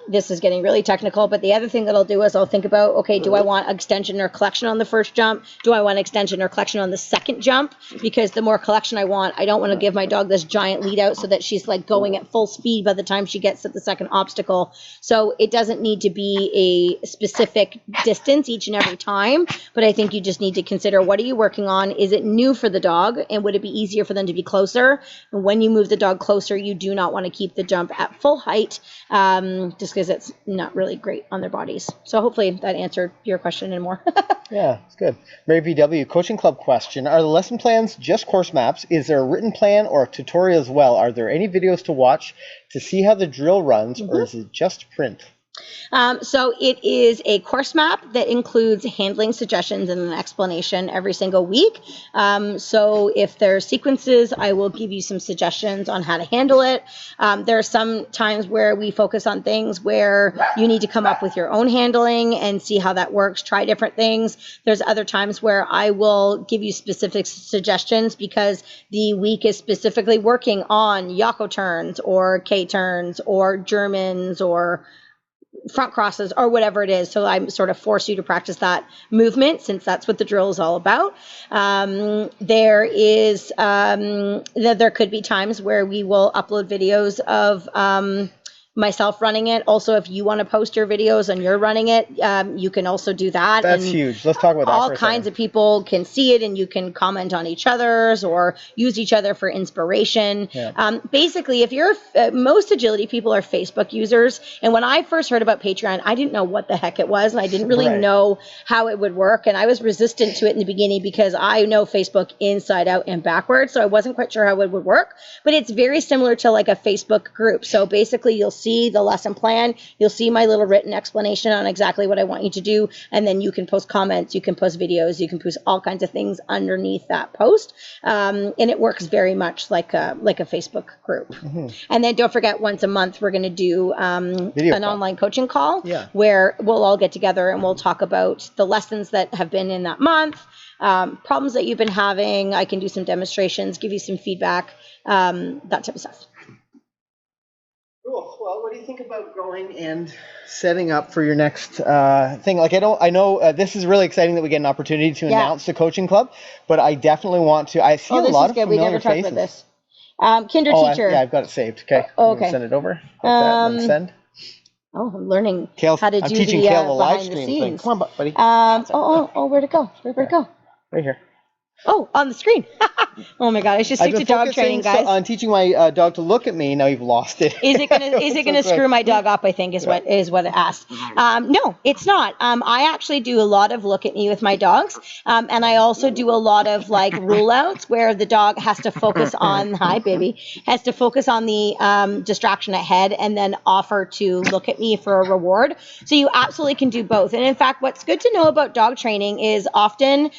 This is getting really technical, but the other thing that I'll do is I'll think about, okay, do I want extension or collection on the first jump? Do I want extension or collection on the second jump? Because the more collection I want, I don't want to give my dog this giant lead out so that she's like going at full speed by the time she gets to the second obstacle. So it doesn't need to be a specific distance each and every time, but I think you just need to consider, what are you working on? Is it new for the dog? And would it be easier for them to be closer? And when you move the dog closer, you do not want to keep the jump at full height, just because it's not really great on their bodies. So hopefully that answered your question and more. Yeah, it's good. Mary VW, coaching club question. Are the lesson plans just course maps? Is there a written plan or a tutorial as well? Are there any videos to watch to see how the drill runs, or is it just print? So it is a course map that includes handling suggestions and an explanation every single week. So if there's sequences, I will give you some suggestions on how to handle it. There are some times where we focus on things where you need to come up with your own handling and see how that works, try different things. There's other times where I will give you specific suggestions because the week is specifically working on Yako turns or K turns or Germans or front crosses or whatever it is. So I sort of force you to practice that movement, since that's what the drill is all about. There could be times where we will upload videos of myself running it. Also, if you want to post your videos and you're running it, you can also do that. That's and huge. Let's talk about that. all kinds of people can see it, and you can comment on each other's or use each other for inspiration. Yeah. Basically, if you're most agility people are Facebook users, and when I first heard about Patreon, I didn't know what the heck it was, and I didn't really know how it would work, and I was resistant to it in the beginning because I know Facebook inside out and backwards, so I wasn't quite sure how it would work. But it's very similar to like a Facebook group. So basically, you'll see the lesson plan, you'll see my little written explanation on exactly what I want you to do, and then you can post comments, you can post videos, you can post all kinds of things underneath that post, and it works very much like a Facebook group. And then don't forget, once a month we're going to do an online coaching call, where we'll all get together and we'll talk about the lessons that have been in that month, problems that you've been having. I can do some demonstrations, give you some feedback, that type of stuff. Cool. Well, what do you think about going and setting up for your next thing? Like, I know this is really exciting that we get an opportunity to announce the coaching club, but I definitely want to. I see a lot of familiar we never talked faces. about this. Kinder teacher. I've got it saved. Okay. Okay. Send it over. That, send. Oh, I'm learning how to do teaching Kayl the live stream thing. Come on, buddy. Where'd it go? Where'd it go? Right here. Oh, on the screen. Oh my God, I should stick to dog training, guys. On teaching my dog to look at me. Now you've lost it. Is it gonna screw my dog up? I think is what it asked. No, it's not. I actually do a lot of look at me with my dogs, and I also do a lot of like rule outs where the dog has to focus on has to focus on the distraction ahead and then offer to look at me for a reward. So you absolutely can do both. And in fact, what's good to know about dog training is often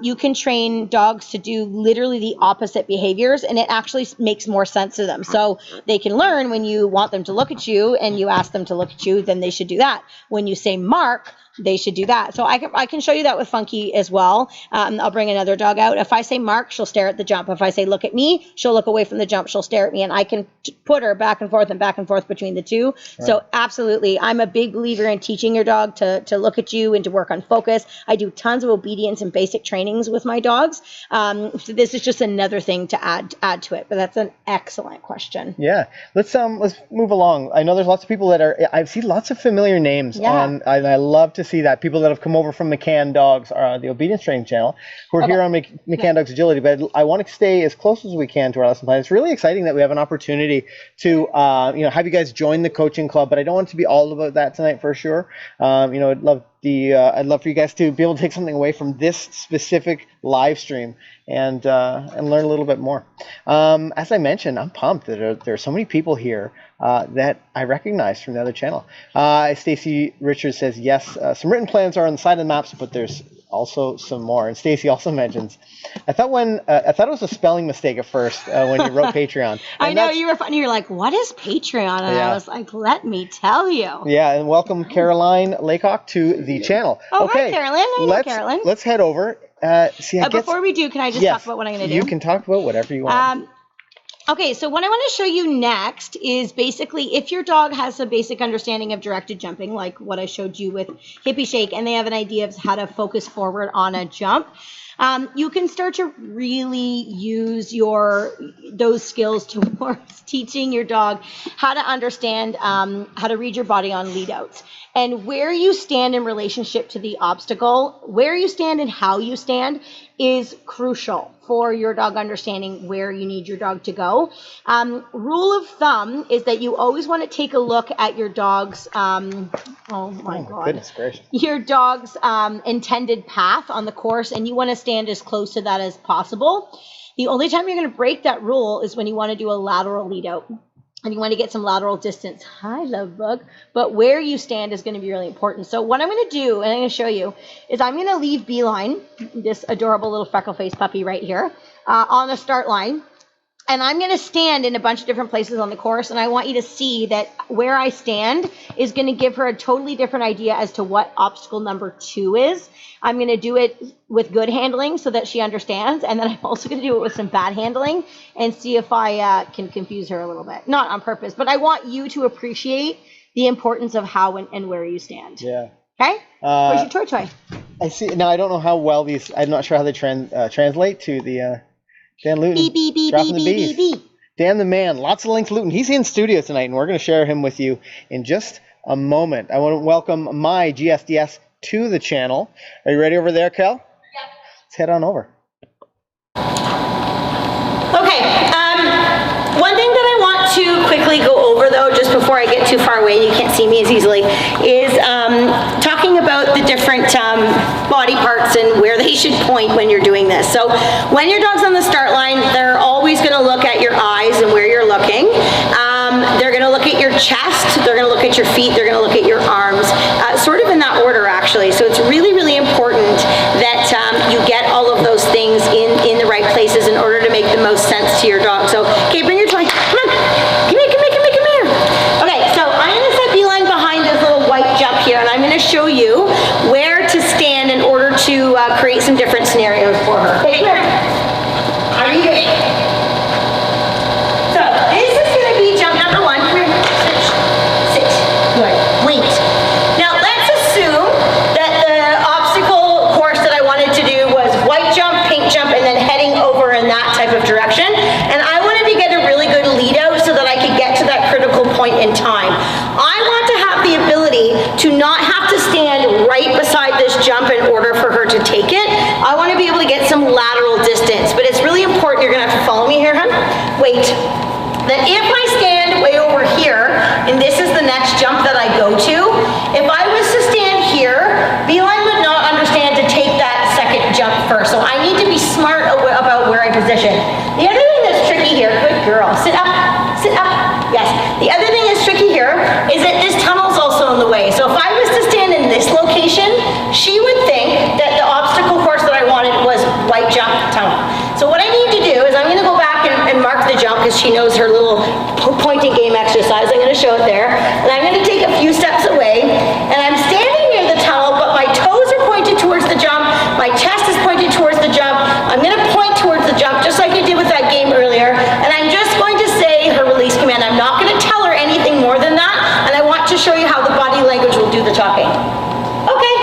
you can train dogs to do literally the opposite behaviors, and it actually makes more sense to them. So they can learn when you want them to look at you and you ask them to look at you, then they should do that. When you say mark, they should do that. So I can show you that with Funky as well. I'll bring another dog out. If I say mark, she'll stare at the jump. If I say look at me, she'll look away from the jump. She'll stare at me, and I can put her back and forth between the two. Right. So absolutely, I'm a big believer in teaching your dog to look at you and to work on focus. I do tons of obedience and basic trainings with my dogs. So this is just another thing to add to it. But that's an excellent question. Yeah, let's move along. I know there's lots of people that I've seen lots of familiar names on, and I love to see that. People that have come over from McCann Dogs, the obedience training channel, who are here on McCann Dogs Agility. But I want to stay as close as we can to our lesson plan. It's really exciting that we have an opportunity to have you guys join the coaching club. But I don't want it to be all about that tonight for sure. I'd love for you guys to be able to take something away from this specific live stream and learn a little bit more. As I mentioned, I'm pumped that there are so many people here that I recognize from the other channel. Stacy Richards says, yes, some written plans are on the side of the maps, but there's also some more. And Stacy also mentions, I thought it was a spelling mistake at first when you wrote Patreon. I know, you were funny. You're like, what is Patreon? And I was like, let me tell you. Yeah, and welcome Caroline Laycock to the channel. Oh, okay, hi, Caroline. Caroline. Let's head over. Before we do, can I just talk about what I'm going to do? You can talk about whatever you want. Okay, so what I want to show you next is basically if your dog has a basic understanding of directed jumping, like what I showed you with Hippie Shake, and they have an idea of how to focus forward on a jump, you can start to really use those skills towards teaching your dog how to understand how to read your body on lead outs. And where you stand in relationship to the obstacle, where you stand and how you stand is crucial for your dog understanding where you need your dog to go. Rule of thumb is that you always want to take a look at your dog's, Goodness gracious. Your dog's intended path on the course, and you want to stand as close to that as possible. The only time you're going to break that rule is when you want to do a lateral lead out. And you want to get some lateral distance. Hi, love bug. But where you stand is going to be really important. So what I'm going to do, and I'm going to show you, is I'm going to leave Beeline, this adorable little freckle-faced puppy right here, on the start line. And I'm going to stand in a bunch of different places on the course, and I want you to see that where I stand is going to give her a totally different idea as to what obstacle number 2 is. I'm going to do it with good handling so that she understands, and then I'm also going to do it with some bad handling and see if I can confuse her a little bit. Not on purpose, but I want you to appreciate the importance of how and where you stand. Yeah. Okay? Where's your toy? I see. Now, I don't know how well these, I'm not sure how they translate to the... Dan Luton, dropping the bees. Dan the man, lots of links Luton. He's in studio tonight, and we're going to share him with you in just a moment. I want to welcome my GSDS to the channel. Are you ready over there, Kayl? Yeah. Let's head on over. Okay, one thing that I want to quickly go over, though, just before I get too far away, you can't see me as easily, is talking about the different body parts and where they should point when you're doing this. So when your dog's on the start line, they're always going to look at your eyes and where you're looking. They're going to look at your chest, they're going to look at your feet, they're going to look at your arms, sort of in that order, actually. So it's really, really important that you get all of those things in the right places in order to make the most sense to your dog. So, okay, bring your toy. Come on. Come here. Okay, so I'm going to set Beeline behind this little white jump here, and I'm going to show you where to stand in order to create some different scenarios for her. Okay, come here. Are you good? So, this is going to be jump number 1. Come here. Sit. Good. Wait. Now, let's assume that the obstacle course that I wanted to do was white jump, pink jump, and then heading over in that type of direction. And I wanted to get a really good lead out so that I could get to that critical point in time. I want to have the ability to not have to stand right beside this jump in order for her to take it. I want to be able to get some lateral distance, but it's really important. You're going to have to follow me here, hon. Wait. That if I stand way over here, and this is the next jump that I go to, if I was to stand here, Beeline would not understand to take that second jump first. So I need to be smart about where I position. The other thing that's tricky here, good girl, sit up, yes. The other thing that's tricky here is that this tunnel's also in the way. So if I was to stand in this location, she would think that the obstacle course that I wanted was white jump tunnel. So what I need to do is I'm going to go back and mark the jump because she knows her little pointing game exercise. I'm going to show it there. And I'm going to take a few steps away, and I'm standing near the tunnel, but my toes are pointed towards the jump, my chest is pointed towards the jump. I'm going to point towards the jump just like I did with that game earlier, and I'm just going to say her release command. I'm not going to tell her anything more than that, and I want to show you how the body language will do the talking. Okay.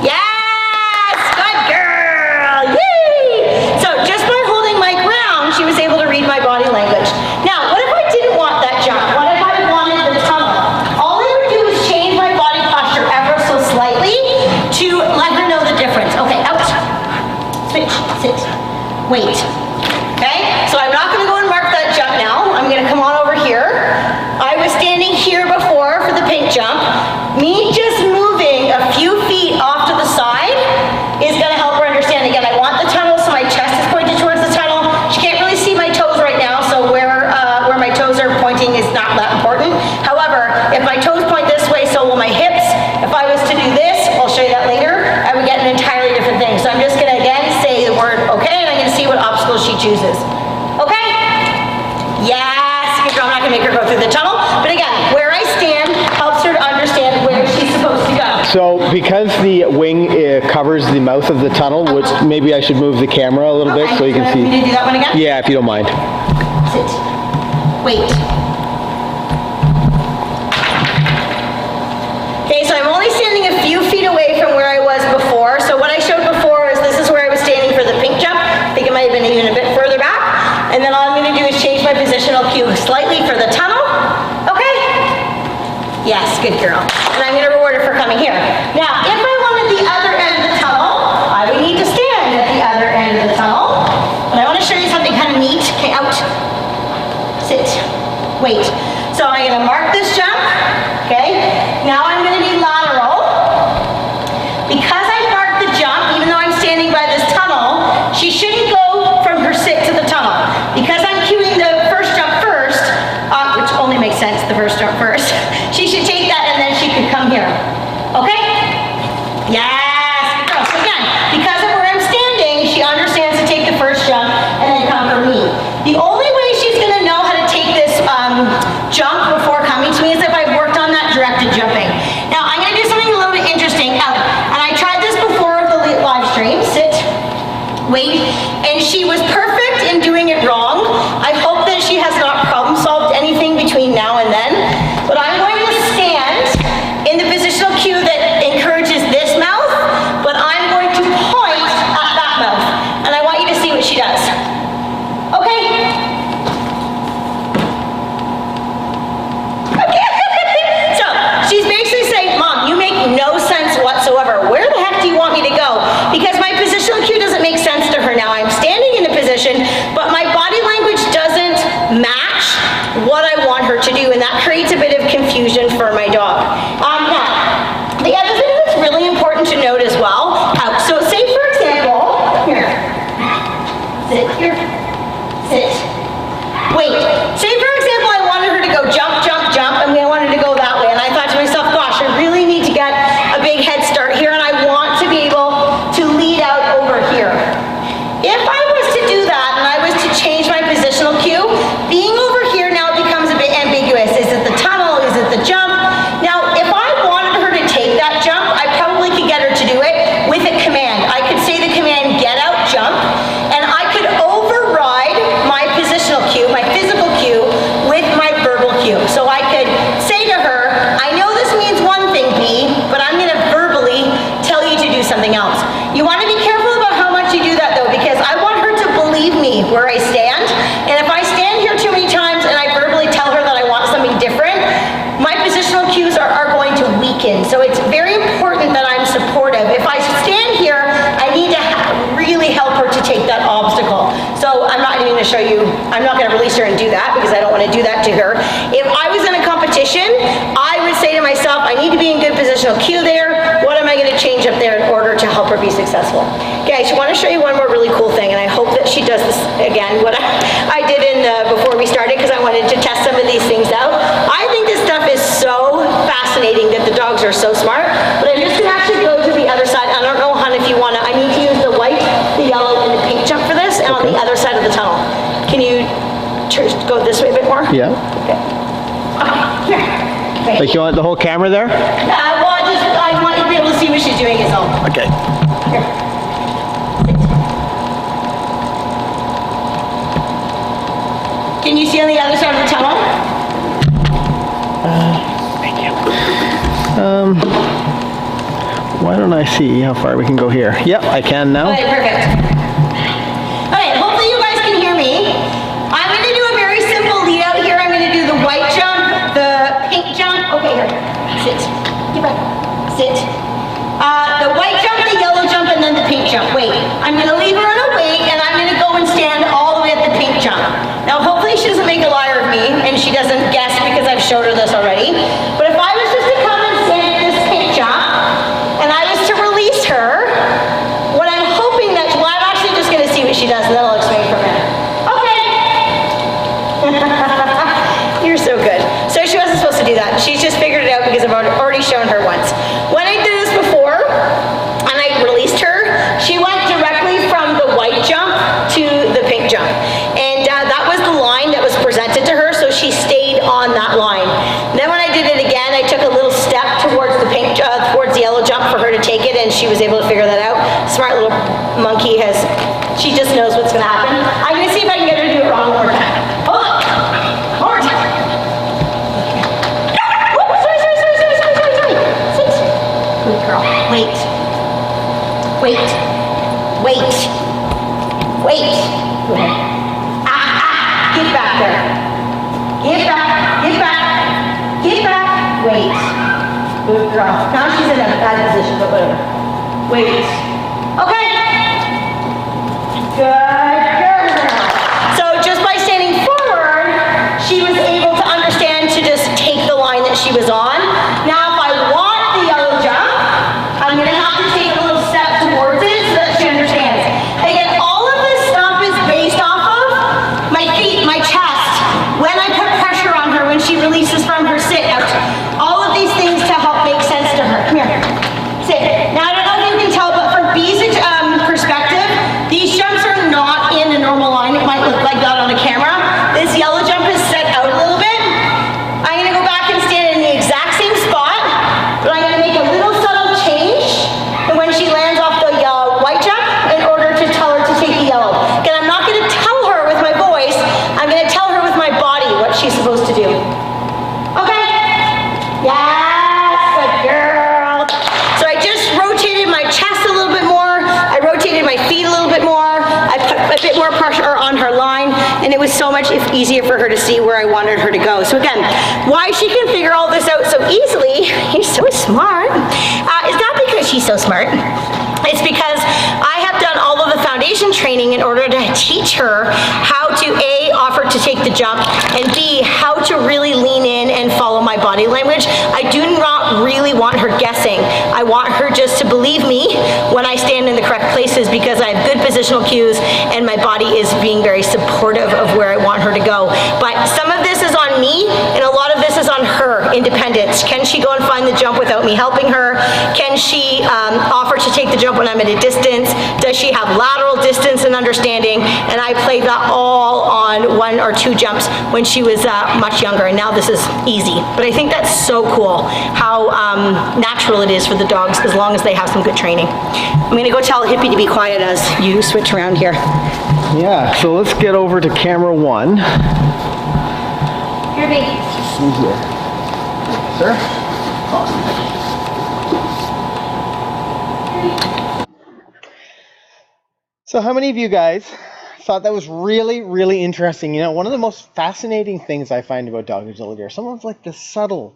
Yes! Good girl! Yay! So just by holding my ground, she was able to read my body language. Now, what if I didn't want that jump? What if I wanted the tunnel? All I would do is change my body posture ever so wait. Okay, so I'm not gonna go and mark that jump now. I'm gonna come on over here. I was standing here before for the pink jump. Me just moving a few feet off to the side is gonna help her understand. Again, I want the tunnel so my chest is pointed towards the tunnel. She can't really see my toes right now, so where my toes are pointing is not that important. However, if my toes point this way, so will my hips. If I was to do this, I'll show you that later, I would get an entirely different thing. So I'm just gonna again say the word okay, and I'm gonna see what obstacle she chooses. Okay? Yes, good girl. I'm not gonna make her go through the tunnel, but again, where I stand helps her to understand where she's supposed to go. So because the wing covers the mouth of the tunnel, which maybe I should move the camera a little bit so you can see. Want me to do that one again? Yeah, if you don't mind. Sit. Wait. Okay, so I'm only standing a few feet away from where I was before. So what I showed before is this is where I was standing for the pink jump. I think it might have been even a bit further back. And then all I'm gonna do is change my positional cue slightly for the tunnel. Okay? Yes, good girl. And I'm gonna reward her for coming here. Now, if I wanted the other end of the tunnel, I would need to stand at the other end of the tunnel. But I wanna show you something kind of neat. Okay, out. Sit. Wait. So I'm gonna mark this jump. Okay? Now I'm gonna be lateral. Because I marked the jump, even though I'm standing by this tunnel, she shouldn't go from her sit to the tunnel. Because I'm cueing the first jump first, which only makes sense, the first jump first, she should take that and then she could come here. Okay? Yes, good girl. So again, because of where I'm standing, she understands to take the first jump and then come for me. The only way she's gonna know how to take this jump before coming to me is if I've worked on that directed jumping. Now I'm gonna do something a little bit interesting. And I tried this before the live stream. Sit, wait, and she was perfect in doing it wrong. I hope that she has not problem solved anything between now and then. But I'm going to stand in the positional cue that encourages this mouth, but I'm going to point at that mouth. And I want you to see what she does. Okay? So she's basically saying, Mom, you make no sense whatsoever. Where the heck do you want me to go? Because my positional cue doesn't make sense to her now. I'm standing in a position, but my body language doesn't match what I want her to do, and that creates a bit of confusion for my dog. Now, the other thing that's really important to note as well, so say for example, here, sit here, sit, wait. Say for example, I wanted her to go jump, jump, jump, and I wanted to go that way, and I thought to myself, gosh, I really need to get a big head start here, and I want to be able to lead out over here. If I was to do that, and I was to change my positional cue, being over here now becomes a bit ambiguous. Is it the tunnel? Is it the jump? Now, if I wanted her to take that jump, I probably could get her to do it with a command. I could say the command, get out, jump, and I could override my positional cue, my physical cue, with my verbal cue. So I could say to her, I know this means one thing, B, but I'm gonna verbally tell you to do something else. You wanna be careful about how much you do that though, because I want her to believe me where I stand, and if I stand here too many times and I verbally tell her that I want something different, my positional cues are going to weaken. So it's very important that I'm supportive. If I stand here, I need to really help her to take that obstacle. So I'm not going to show you, I'm not going to release her and do that because I don't want to do that to her. If I was in a competition, I would say to myself, I need to be in good positional cue there. What am I going to change up there in order to help her be successful? Okay, I just want to show you one more really cool thing, and I hope that she does this again, what I did in before we started, because I wanted to test some of these things out. I think this stuff is so fascinating that the dogs are so smart, but I'm just going to actually go to the other side. I don't know, hon, if you want to, I need to use the white, the yellow, and the pink jump for this, and on the other side of the tunnel. Can you go this way a bit more? Yeah. Okay. Okay, here. Okay. Like you want the whole camera there? Well, I want you to be able to see what she's doing is all. Okay. Here. Can you see on the other side of the tunnel? Thank you. Why don't I see how far we can go here? Yep, I can now. Okay, perfect. Okay, hopefully you guys can hear me. I'm going to do a very simple lead out here. I'm going to do the white jump, the pink jump. Okay, here. Sit. Get back. Sit. The white jump, the yellow jump, and then the pink jump. Wait. I'm going to leave her on a wait, and I'm going to go and jump. Now, hopefully she doesn't make a liar of me and she doesn't guess because I've showed her this already. But if I was just to come and stand at this pink jump and I was to release her, what I'm hoping that, well, I'm actually just going to see what she does and then I'll explain from there. Okay. You're so good. So she wasn't supposed to do that. She's just figured it out because I've already shown her once. When I did this before and I released her, she went directly from the white jump to the pink jump. And that was the line that was presented to her, so she stayed on that line. Then when I did it again, I took a little step towards the pink, towards the yellow jump for her to take it, and she was able to figure that out. Smart little monkey she just knows what's gonna happen. I'm gonna see if I can get her to do it wrong one more time. Hold on. One more time. Sit. Good girl. Wait. Wait. Go ahead. Get back there. Get back. Wait. Good girl. Now she's in a bad position, but whatever. Wait. Okay. Good girl. So just by standing forward, she was able to understand to just take the line that she was on. Now if I want the yellow jump, I'm going to have to take a little step towards it so that she understands. Again, all of this stuff is based off of my feet, my chest, when I put pressure on her when she releases from her sit out. All of these things to help make sense to her. Come here. Sit. Now I don't know if you can tell, but from B's perspective, these jumps are not in a normal line. It might look like that on a camera. This yellow jump is set out a little bit. I'm going to go back and stand in the exact same spot, but I'm going to make a little subtle change when she lands off the white jump in order to tell her to take the yellow. Again, I'm not going to tell her with my voice. I'm going to tell her with my body what she's supposed to do. Okay? Yes, good girl. So I just rotated my chest a little bit more. I rotated my feet a little bit more. I put a bit more pressure on her line, and it was so much easier for her to see where I wanted her to go. So again, why she can figure all this out so easily, you're so smart, it's not because she's so smart. It's because I have done all of the foundation training in order to teach her how to A, offer to take the jump, and B, how to really lean in and follow my body language. I do not really want her guessing. I want her just to believe me when I stand in the correct places because I have good positional cues and my body is being very supportive of where I want her to go. But some of this is on me and a lot of this is on her independence. Can she go and find the jump without me helping her? Can she offer to take the jump when I'm at a distance? Does she have lateral distance and understanding? And I played that all on 1 or 2 jumps when she was much younger, and now this is easy. But I think that's so cool how natural it is for the dogs as long as they have some good training. I'm going to go tell Hippie to be quiet as you switch around here. Yeah, so let's get over to camera 1. Here, baby. See here. Sir? Awesome. So how many of you guys thought that was really, really interesting? You know, one of the most fascinating things I find about dog agility are some of like the subtle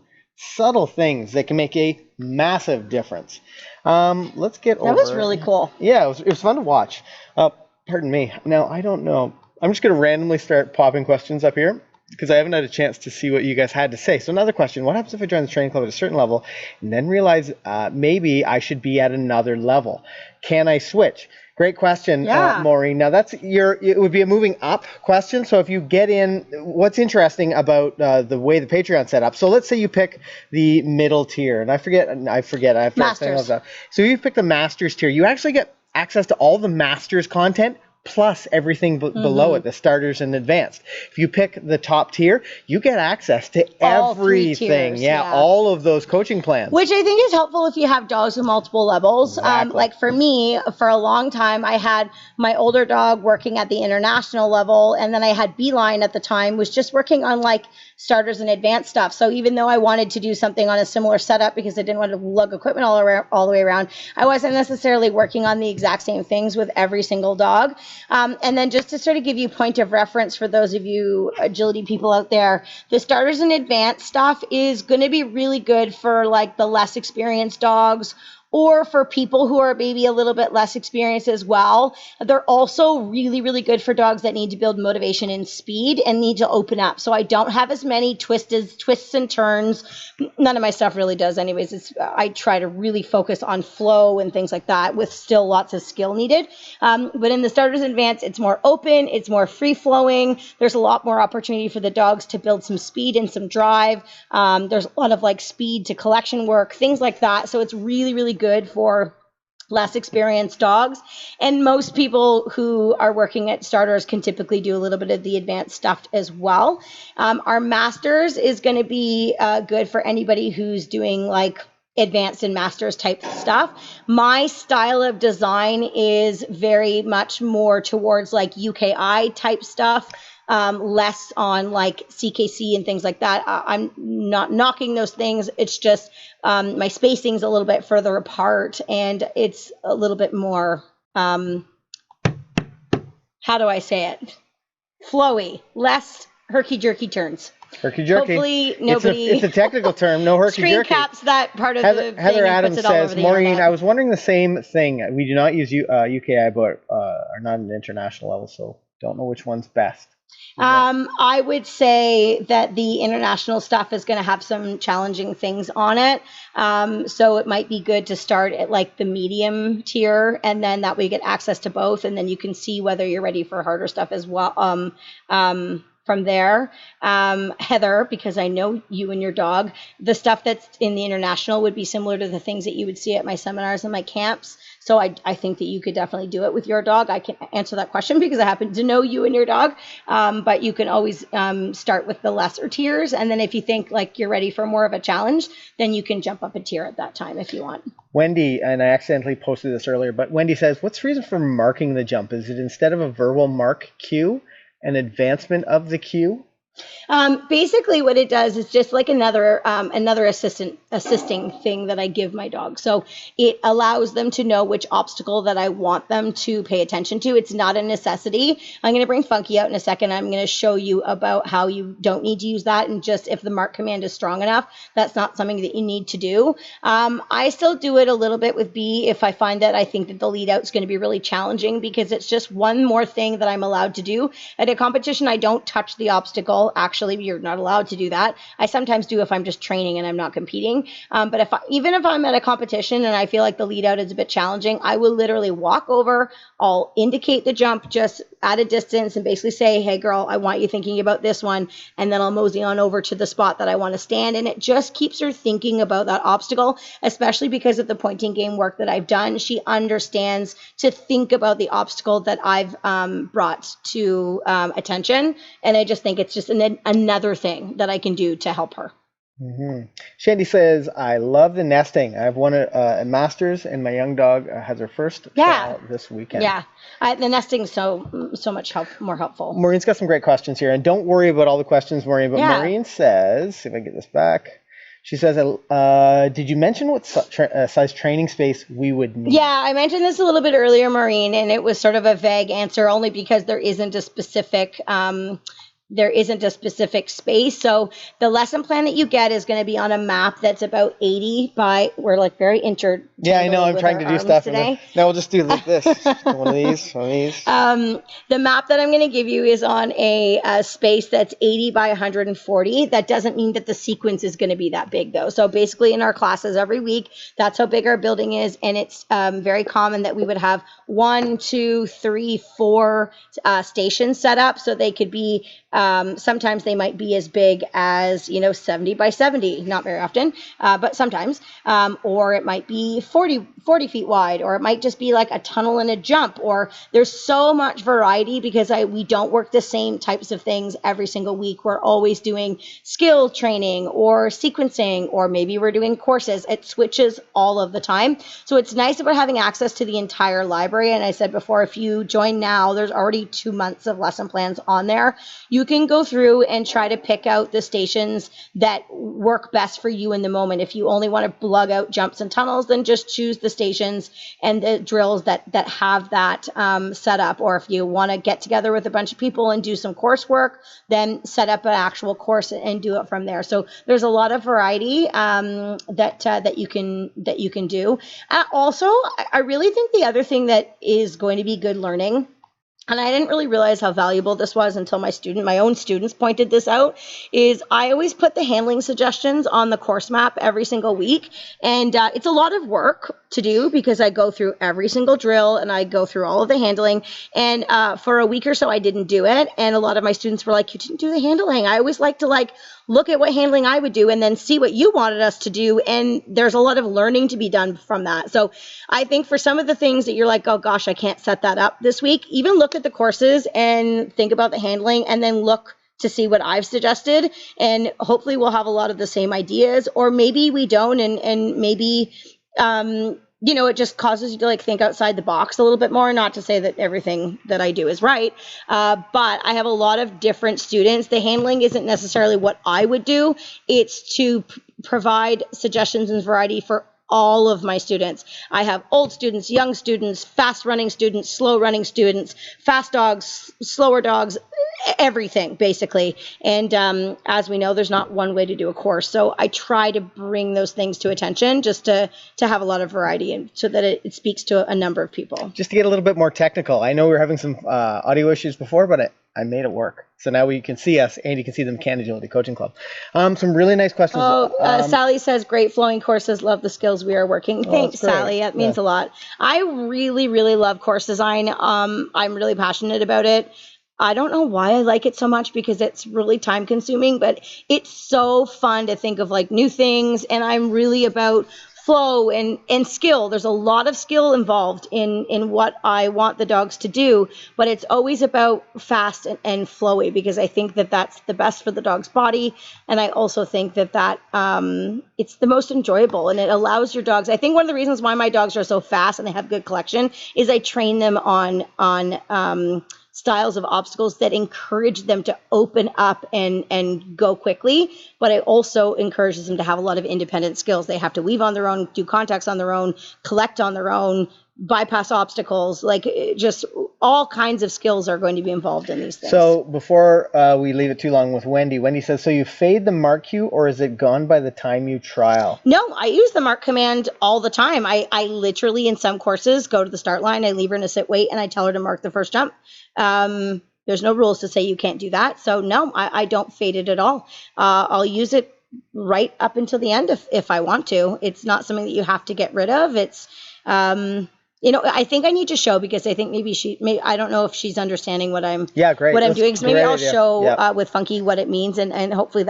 things that can make a massive difference. Let's get over. That was really cool. Yeah, it was fun to watch. Pardon me. Now, I don't know. I'm just going to randomly start popping questions up here because I haven't had a chance to see what you guys had to say. So another question, what happens if I join the training club at a certain level and then realize maybe I should be at another level? Can I switch? Great question, Maureen. Now it would be a moving up question. So if you get in, what's interesting about the way the Patreon's set up. So let's say you pick the middle tier, and I forget. I have to Masters. that. So you pick the Masters tier. You actually get access to all the Masters content plus everything below it, the starters and advanced. If you pick the top tier, you get access to All 3 everything. tiers, yeah. All of those coaching plans. Which I think is helpful if you have dogs with multiple levels. Exactly. Like for me, for a long time, I had my older dog working at the international level, and then I had Beeline at the time, was just working on like starters and advanced stuff. So even though I wanted to do something on a similar setup because I didn't want to lug equipment all the way around, I wasn't necessarily working on the exact same things with every single dog. And then just to sort of give you point of reference for those of you agility people out there, the starters and advanced stuff is going to be really good for like the less experienced dogs or for people who are maybe a little bit less experienced as well. They're also really, really good for dogs that need to build motivation and speed and need to open up. So I don't have as many twists and turns. None of my stuff really does anyways. I try to really focus on flow and things like that with still lots of skill needed. But in the starters and advanced, it's more open, it's more free flowing. There's a lot more opportunity for the dogs to build some speed and some drive. There's a lot of like speed to collection work, things like that. So it's really, really good for less experienced dogs. And most people who are working at starters can typically do a little bit of the advanced stuff as well. Our masters is going to be good for anybody who's doing like advanced and masters type stuff. My style of design is very much more towards like UKI type stuff. Less on like CKC and things like that. I'm not knocking those things. It's just my spacing's a little bit further apart and it's a little bit more, how do I say it? Flowy, less herky-jerky turns. Herky-jerky. Hopefully nobody... It's a technical term, no herky-jerky. Screen caps that part of the Heather thing Adams and puts it all says, over the Maureen, internet. I was wondering the same thing. We do not use UKI, but are not at an international level, so don't know which one's best. I would say that the international stuff is going to have some challenging things on it. So it might be good to start at like the medium tier, and then that way you get access to both, and then you can see whether you're ready for harder stuff as well. From there, Heather, because I know you and your dog, the stuff that's in the international would be similar to the things that you would see at my seminars and my camps. So I think that you could definitely do it with your dog. I can answer that question because I happen to know you and your dog. But you can always start with the lesser tiers. And then if you think like you're ready for more of a challenge, then you can jump up a tier at that time if you want. Wendy, and I accidentally posted this earlier, but Wendy says, what's the reason for marking the jump? Is it instead of a verbal mark cue, an advancement of the cue? Basically what it does is just like another assisting thing that I give my dog. So it allows them to know which obstacle that I want them to pay attention to. It's not a necessity. I'm going to bring Funky out in a second. I'm going to show you about how you don't need to use that. And just if the mark command is strong enough, that's not something that you need to do. I still do it a little bit with B if I find that I think that the lead out is going to be really challenging, because it's just one more thing that I'm allowed to do. At a competition, I don't touch the obstacle. Actually, you're not allowed to do that. I sometimes do if I'm just training and I'm not competing. But even if I'm at a competition and I feel like the lead out is a bit challenging, I will literally walk over, I'll indicate the jump just at a distance and basically say, hey girl, I want you thinking about this one. And then I'll mosey on over to the spot that I want to stand. And it just keeps her thinking about that obstacle, especially because of the pointing game work that I've done. She understands to think about the obstacle that I've brought to attention. And I just think it's just another thing that I can do to help her. Mm-hmm. Shandy says, I love the nesting. I've won a Masters, and my young dog has her first trial this weekend. Yeah, the nesting's so much more helpful. Maureen's got some great questions here, and don't worry about all the questions, Maureen, but Maureen says, see if I can get this back. She says, did you mention what size training space we would need? Yeah, I mentioned this a little bit earlier, Maureen, and it was sort of a vague answer only because there isn't a specific space. So the lesson plan that you get is going to be on a map that's about 80 by, we're like very Yeah, I know. I'm trying to do stuff today. No, we'll just do this. One of these. The map that I'm going to give you is on a space that's 80 by 140. That doesn't mean that the sequence is going to be that big though. So basically in our classes every week, that's how big our building is. And it's very common that we would have 1, 2, 3, 4 stations set up. So they could be, sometimes they might be as big as, 70 by 70, not very often, but sometimes, or it might be 40 feet wide, or it might just be like a tunnel and a jump, or there's so much variety because we don't work the same types of things every single week. We're always doing skill training or sequencing, or maybe we're doing courses. It switches all of the time. So it's nice about having access to the entire library. And I said before, if you join now, there's already 2 months of lesson plans on there. You you can go through and try to pick out the stations that work best for you in the moment. If you only want to plug out jumps and tunnels, then just choose the stations and the drills that have that set up. Or if you want to get together with a bunch of people and do some coursework, then set up an actual course and do it from there. So there's a lot of variety that you can do. Also, I really think the other thing that is going to be good learning, and I didn't really realize how valuable this was until my own students pointed this out, is I always put the handling suggestions on the course map every single week. And it's a lot of work to do because I go through every single drill and I go through all of the handling. And for a week or so, I didn't do it. And a lot of my students were like, you didn't do the handling. I always like to look at what handling I would do and then see what you wanted us to do. And there's a lot of learning to be done from that. So I think for some of the things that you're like, oh gosh, I can't set that up this week, even look at the courses and think about the handling and then look to see what I've suggested. And hopefully we'll have a lot of the same ideas, or maybe we don't. And maybe, it just causes you to think outside the box a little bit more. Not to say that everything that I do is right, but I have a lot of different students. The handling isn't necessarily what I would do. It's to provide suggestions and variety for all of my students. I have old students, young students, fast running students, slow running students, fast dogs, slower dogs, everything basically. And as we know, there's not one way to do a course. So I try to bring those things to attention just to have a lot of variety and so that it speaks to a number of people. Just to get a little bit more technical, I know we were having some audio issues before, but I made it work. So now you can see us and you can see the McCann Agility Coaching Club. Some really nice questions. Sally says, great flowing courses. Love the skills we are working. Thanks, Sally. That means a lot. I really, really love course design. I'm really passionate about it. I don't know why I like it so much because it's really time consuming, but it's so fun to think of new things. And I'm really about flow and skill. There's a lot of skill involved in what I want the dogs to do, but it's always about fast and flowy because I think that that's the best for the dog's body. And I also think that it's the most enjoyable and it allows your dogs. I think one of the reasons why my dogs are so fast and they have good collection is I train them on styles of obstacles that encourage them to open up and go quickly, but it also encourages them to have a lot of independent skills. They have to weave on their own, do contacts on their own, collect on their own, bypass obstacles, just all kinds of skills are going to be involved in these things. So before we leave it too long with Wendy says, so you fade the mark cue or is it gone by the time you trial? No, I use the mark command all the time. I literally in some courses go to the start line, I leave her in a sit wait and I tell her to mark the first jump. There's no rules to say you can't do that. So no, I don't fade it at all. I'll use it right up until the end if I want to. It's not something that you have to get rid of. It's I think I need to show because I think maybe I don't know if she's understanding what I'm doing. So maybe I'll show with Funky what it means and hopefully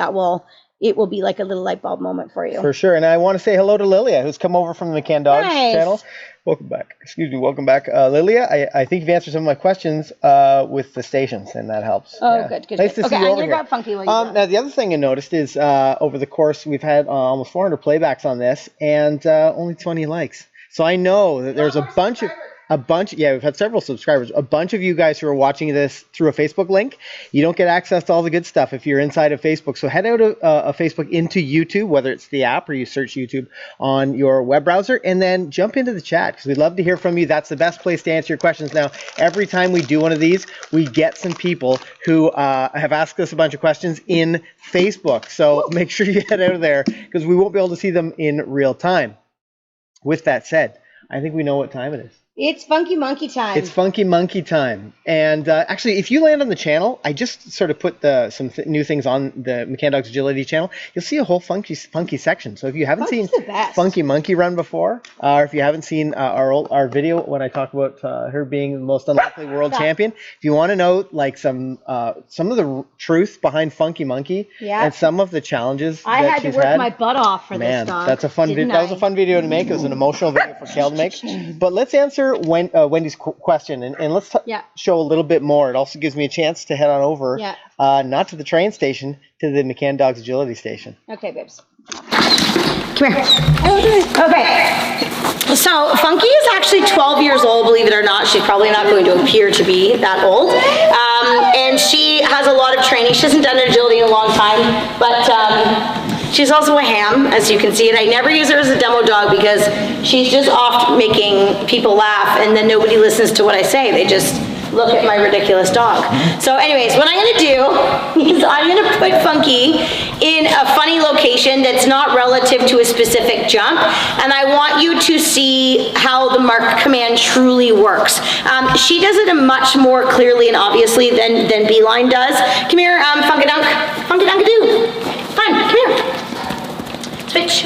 it will be like a little light bulb moment for you. For sure. And I want to say hello to Lilia, who's come over from the McCann Dogs channel. Welcome back. Welcome back. Lilia, I think you've answered some of my questions with the stations, and that helps. Oh, good. Nice to see you over here. I'm going to grab Funky while you Now, the other thing I noticed is over the course, we've had almost 400 playbacks on this, and only 20 likes. So I know that there's we've had several subscribers, a bunch of you guys who are watching this through a Facebook link. You don't get access to all the good stuff if you're inside of Facebook. So head out of Facebook into YouTube, whether it's the app or you search YouTube on your web browser, and then jump into the chat because we'd love to hear from you. That's the best place to answer your questions. Now, every time we do one of these, we get some people who have asked us a bunch of questions in Facebook. So make sure you head out of there because we won't be able to see them in real time. With that said, I think we know what time it is. It's Funky Monkey time. It's Funky Monkey time. And actually, if you land on the channel, I just sort of put some new things on the McCann Dogs Agility channel. You'll see a whole funky section. So if you haven't seen Funky Monkey run before, or if you haven't seen our video when I talked about her being the most unlikely world champion, if you want to know some of the truth behind Funky Monkey and some of the challenges I had to work my butt off for this dog. That's a fun video. That was a fun video to make. It was an emotional video for Kayl to make. But let's answer Wendy's question and let's show a little bit more. It also gives me a chance to head on over, not to the train station, to the McCann Dogs Agility station. Okay, babes. Come here. Okay. So Funky is actually 12 years old, believe it or not. She's probably not going to appear to be that old. And she has a lot of training. She hasn't done agility in a long time, but she's also a ham, as you can see. And I never use her as a demo dog because she's just off making people laugh, and then nobody listens to what I say. They just look at my ridiculous dog. So anyways, what I'm gonna do is I'm gonna put Funky in a funny location that's not relative to a specific jump, and I want you to see how the mark command truly works. She does it much more clearly and obviously than Beeline does. Come here, Funky Dunk-a-doo. Fun, come here. Switch.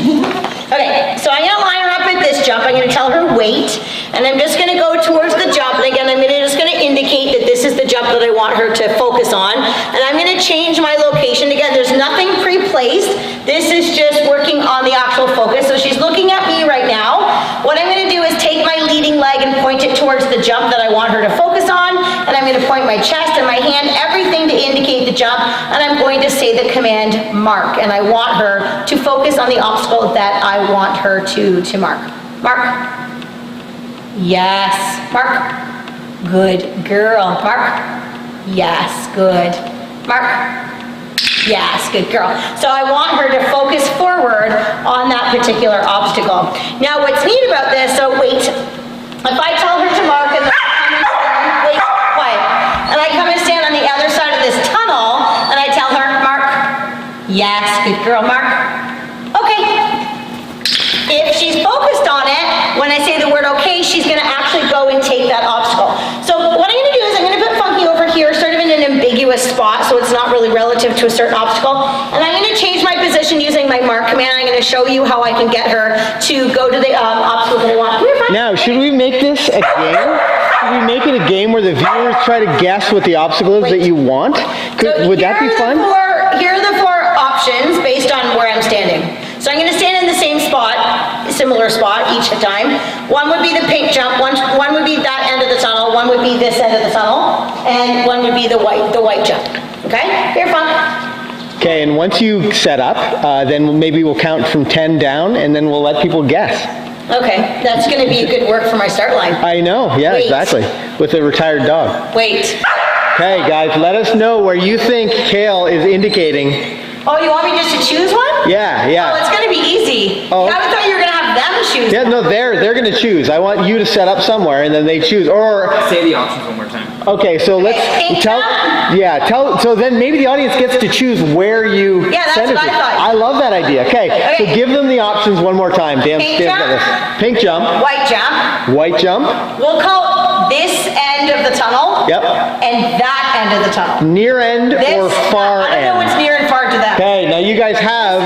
Okay, so I'm gonna line her up at this jump. I'm gonna tell her wait, and I'm just gonna go towards the jump, and again, I'm just gonna indicate that this is the jump that I want her to focus on, and I'm gonna change my location. Again, there's nothing pre-placed. This is just working on the actual focus. So she's looking at me right now. What I'm gonna do is take my leading leg and point it towards the jump that I want her to focus on, and I'm gonna point my chest and my hand, everything to indicate the jump, and I'm going to say the command mark, and I want her to focus on the obstacle that I want her to mark. Mark. Yes. Mark. Good girl. Mark. Yes. Good. Mark. Yes. Good girl. So I want her to focus forward on that particular obstacle. Now what's neat about this, so wait. If I tell her to mark and then I come and stand, wait, quiet. And I come and stand on the other side of this tunnel and I tell her, mark. Yes. Good girl. Mark. Okay. If she's focused on it, when I say the word okay, she's gonna actually go and take that obstacle. So what I'm gonna do is I'm gonna put Funky over here, sort of in an ambiguous spot, so it's not really relative to a certain obstacle. And I'm gonna change my position using my mark command. I'm gonna show you how I can get her to go to the obstacle that I want. Now, should we make this a game? Should we make it a game where the viewers try to guess what the obstacle is that you want? Would that be fun? Here are the four options based on where I'm standing. So I'm going to stand in the same spot, similar spot each time. One would be the pink jump, one would be that end of the tunnel, one would be this end of the tunnel, and one would be the white jump. Okay? Here, fun. Okay, and once you set up, then maybe we'll count from 10 down, and then we'll let people guess. Okay, that's going to be a good work for my start line. I know, yeah, Wait. exactly. With a retired dog. Wait. Okay, guys, let us know where you think Kayl is indicating. Oh, you want me just to choose one? Yeah, yeah. Oh, it's going to be easy. Oh. I thought you were going to have them choose. Yeah, no, they're going to choose. I want you to set up somewhere, and then they choose. Or say the options one more time. Okay, so let's tell. Yeah, tell. So then maybe the audience gets to choose where you send it to. I thought. I love that idea. Okay, so give them the options one more time. Dan, Pink jump. Pink jump. White jump. White jump. We'll call this end of the tunnel. Yep. And that end of the tunnel. Near end or far end? I don't know what's near and far to them. Okay, now you guys have.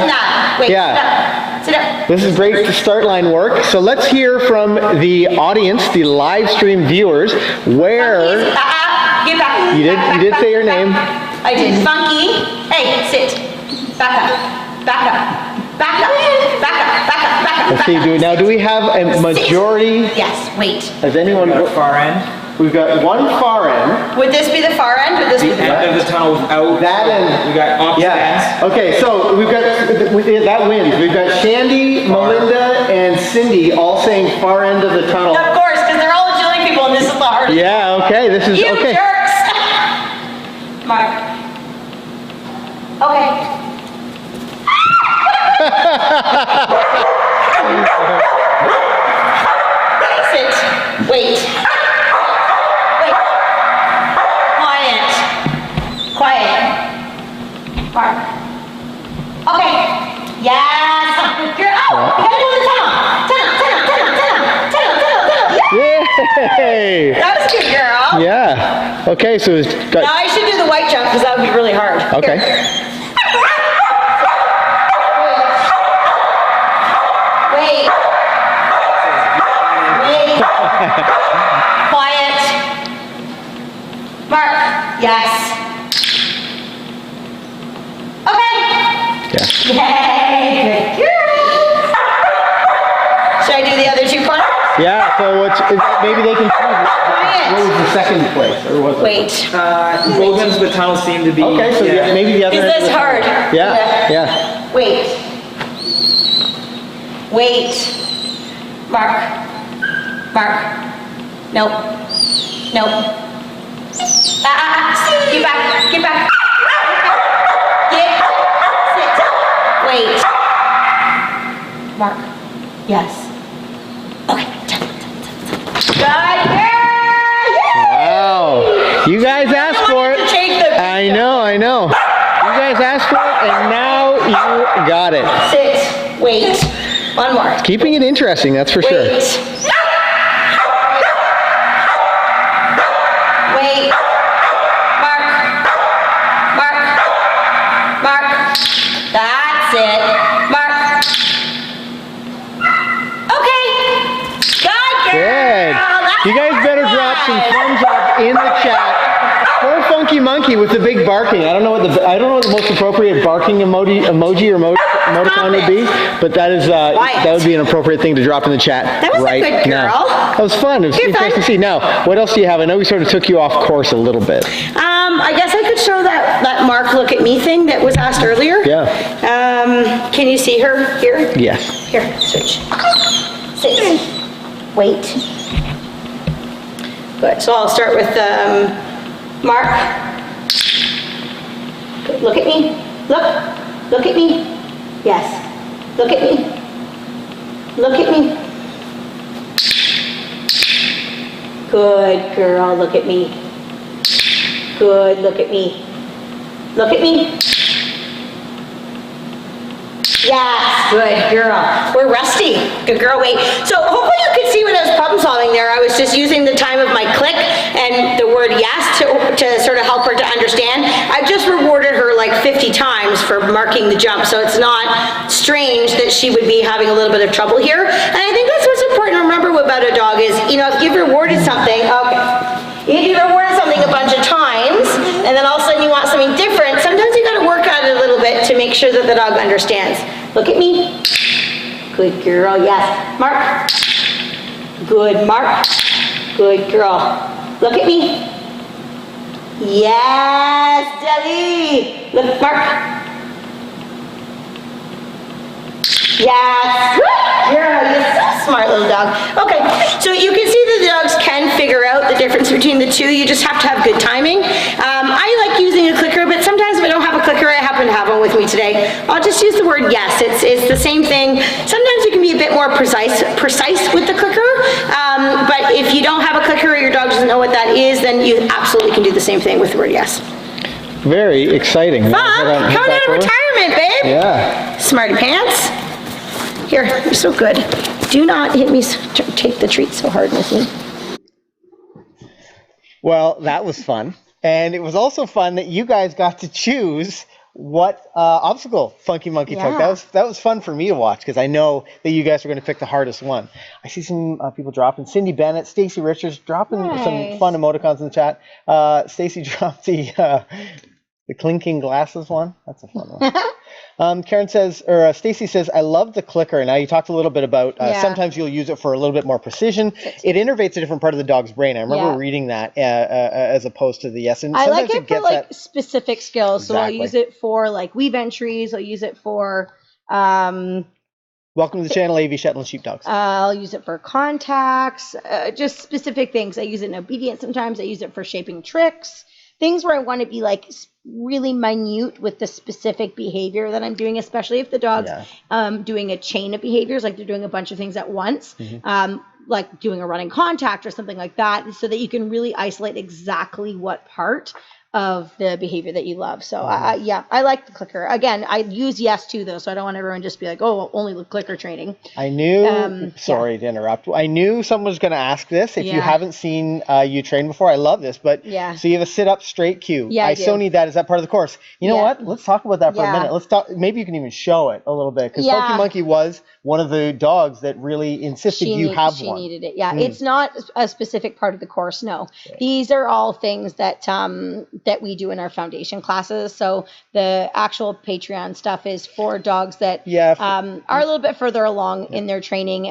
Wait, yeah. sit up. This is great to start line work. So let's hear from the audience, the live stream viewers, where. Get back. You did say your name. I did. Funky. Hey, sit. Back up. Back up. Back up. Back up. Back up. Back up. Let's see. Do we have a majority? Yes. Wait. Has anyone? Far end. We've got one far end. Would this be the far end? Would this be the end of the tunnel without that end? We got opposite ends. Okay, so we've got that wins. We've got Shandy, Melinda, and Cindy all saying far end of the tunnel. Of course, because they're all agility people, and this is the hardest. Yeah. Okay. This is you okay. jerks. Mark. Okay. Sit. Wait. Quiet. Mark. Okay. Yes. You're out. You gotta go to the tunnel. Yay! That was good, girl. Yeah. Okay, so it's got. Now I should do the white jump because that would be really hard. Okay. Wait. Quiet. Mark. Yes. Yay! Good girl. Should I do the other two corners? Yeah, so maybe they can choose. What was the second place? Or was it? Wait. Both ends of the tunnel seem to be. Okay, so maybe the other. Is this hard? Yeah. Wait. Wait. Mark. Mark. Nope. Nope. Get back. Get back. Get. Sit. Wait. Mark. Yes. Okay. Good girl. Wow. You guys asked for it. I know. You guys asked for it, and now you got it. Sit. Wait. One more. Keeping it interesting, that's for sure. Wait. Mark. That's it. Mark. Okay. Good girl. Good. That's You guys better drop some thumbs up in the chat for Funky Monkey with the big barking. I don't know what the most appropriate barking emoji or emoticon would be, but that would be an appropriate thing to drop in the chat That was right a good girl. now. That was fun. It was interesting to see. Now, what else do you have? I know we sort of took you off course a little bit. I guess I could show that Mark look at me thing that was asked earlier. Yeah. Can you see her here? Yes. Here, switch. Sit. Wait. Good. So I'll start with Mark. Good. Look at me. Look at me. Yes. Look at me. Look at me. Good girl. Look at me. Good. Look at me. Look at me. Yes, good girl. We're rusty. Good girl, wait. So hopefully you could see when I was problem solving there, I was just using the time of my click and the word yes to sort of help her to understand. I've just rewarded her like 50 times for marking the jump, so it's not strange that she would be having a little bit of trouble here. And I think that's what's important to remember about a dog is, if you've rewarded something, if you've rewarded something a bunch of times, and then all of a sudden you want something different, sometimes you got to work at it a little bit to make sure that the dog understands. Look at me. Good girl, yes. Mark. Good, Mark. Good girl. Look at me. Yes, Jelly. Look, Mark. Yes. Girl, you're so smart, little dog. Okay, so you can see that the dogs can figure out the difference between the two. You just have to have good timing. I like using a clicker, but sometimes if I don't have a clicker, I happen to have one with me today, I'll just use the word yes. It's the same thing. Sometimes you can be a bit more precise with the clicker, but if you don't have a clicker or your dog doesn't know what that is, then you absolutely can do the same thing with the word yes. Very exciting. Fun. Coming out of retirement, babe. Yeah. Smarty pants. Here, you're so good. Do not hit me, take the treat so hard with me. Well, that was fun. And it was also fun that you guys got to choose what obstacle Funky Monkey took. That was fun for me to watch because I know that you guys are going to pick the hardest one. I see some people dropping. Cindy Bennett, Stacy Richards dropping some fun emoticons in the chat. Stacy dropped the clinking glasses one. That's a fun one. Karen says, or Stacy says, I love the clicker. Now you talked a little bit about sometimes you'll use it for a little bit more precision. It innervates a different part of the dog's brain. I remember reading that as opposed to the yes. And I sometimes like it for like specific skills. So I'll use it for like weave entries. I'll use it for welcome to the channel, AV Shetland Sheepdogs. I'll use it for contacts, just specific things. I use it in obedience sometimes. I use it for shaping tricks. Things where I want to be like really minute with the specific behavior that I'm doing, especially if the dog's doing a chain of behaviors, like they're doing a bunch of things at once, like doing a running contact or something like that, so that you can really isolate exactly what part of the behavior that you love. So I like the clicker. Again, I use yes too though, so I don't want everyone just to be like, oh, only the clicker training. I knew, sorry to interrupt. I knew someone was going to ask this. If you haven't seen you train before, I love this, but so you have a sit up straight cue. Yeah, I so need that. Is that part of the course? You know what? Let's talk about that for a minute. Let's talk. Maybe you can even show it a little bit because Funky Monkey was one of the dogs that really insisted you have one. She needed it. Yeah, it's not a specific part of the course. No, these are all things that that we do in our foundation classes. So the actual Patreon stuff is for dogs that are a little bit further along in their training.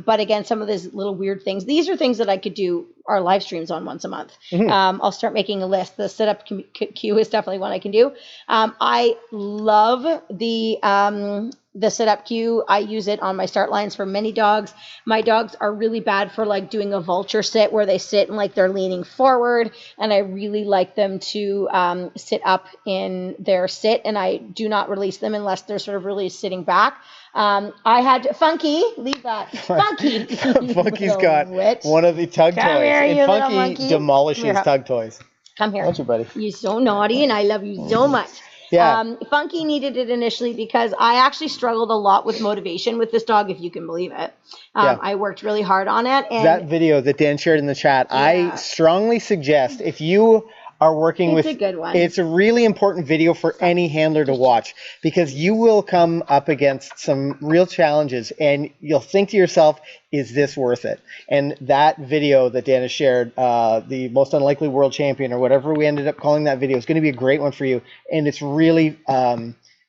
But again, some of these little weird things, these are things that I could do our live streams on once a month. I'll start making a list. The sit up queue is definitely one I can do. I love the the sit-up cue. I use it on my start lines for many dogs. My dogs are really bad for like doing a vulture sit where they sit and like they're leaning forward, and I really like them to sit up in their sit, and I do not release them unless they're sort of really sitting back. I had Funky, leave that. Funky. Funky's got one of the tug toys, here, you and little Funky monkey. demolishes Come here. tug toys. Come here. Don't you, buddy? You're so naughty, and I love you so much. Yeah. Funky needed it initially because I actually struggled a lot with motivation with this dog, if you can believe it. I worked really hard on it. And that video that Dan shared in the chat, I strongly suggest if you are working with, a good one. It's a really important video for any handler to watch, because you will come up against some real challenges and you'll think to yourself, is this worth it? And that video that Dan has shared, the most unlikely world champion, or whatever we ended up calling that video, is going to be a great one for you. And it's really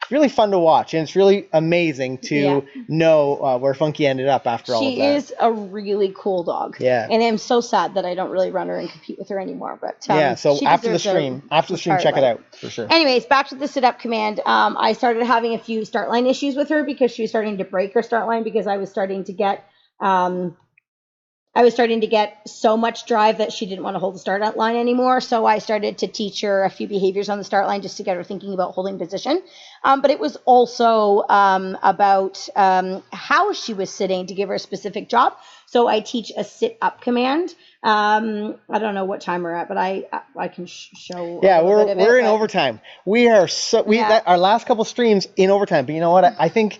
really fun to watch, and it's really amazing to know where Funky ended up after all of that. She is a really cool dog. Yeah. And I'm so sad that I don't really run her and compete with her anymore. But so after the stream, check it out for sure. Anyways, back to the sit-up command. I started having a few start line issues with her because she was starting to break her start line, because I was starting to get so much drive that she didn't want to hold the start line anymore. So I started to teach her a few behaviors on the start line just to get her thinking about holding position. But it was also about how she was sitting to give her a specific job. So I teach a sit-up command. I don't know what time we're at, but I can show. Yeah, we're in overtime. We are our last couple streams in overtime. But you know what? I think,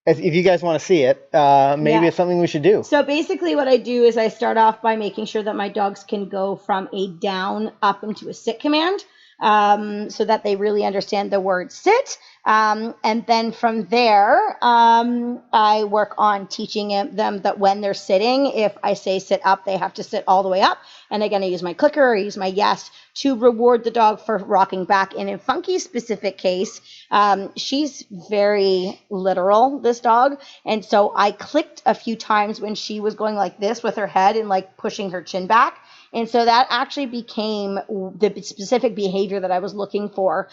if you guys want to see it, maybe it's something we should do. So basically what I do is I start off by making sure that my dogs can go from a down up into a sit command, so that they really understand the word sit. And then from there, I work on teaching them that when they're sitting, if I say sit up, they have to sit all the way up. And again, I use my clicker, or I use my yes to reward the dog for rocking back. And in Funky's specific case, she's very literal, this dog. And so I clicked a few times when she was going like this with her head and like pushing her chin back. And so that actually became the specific behavior that I was looking for.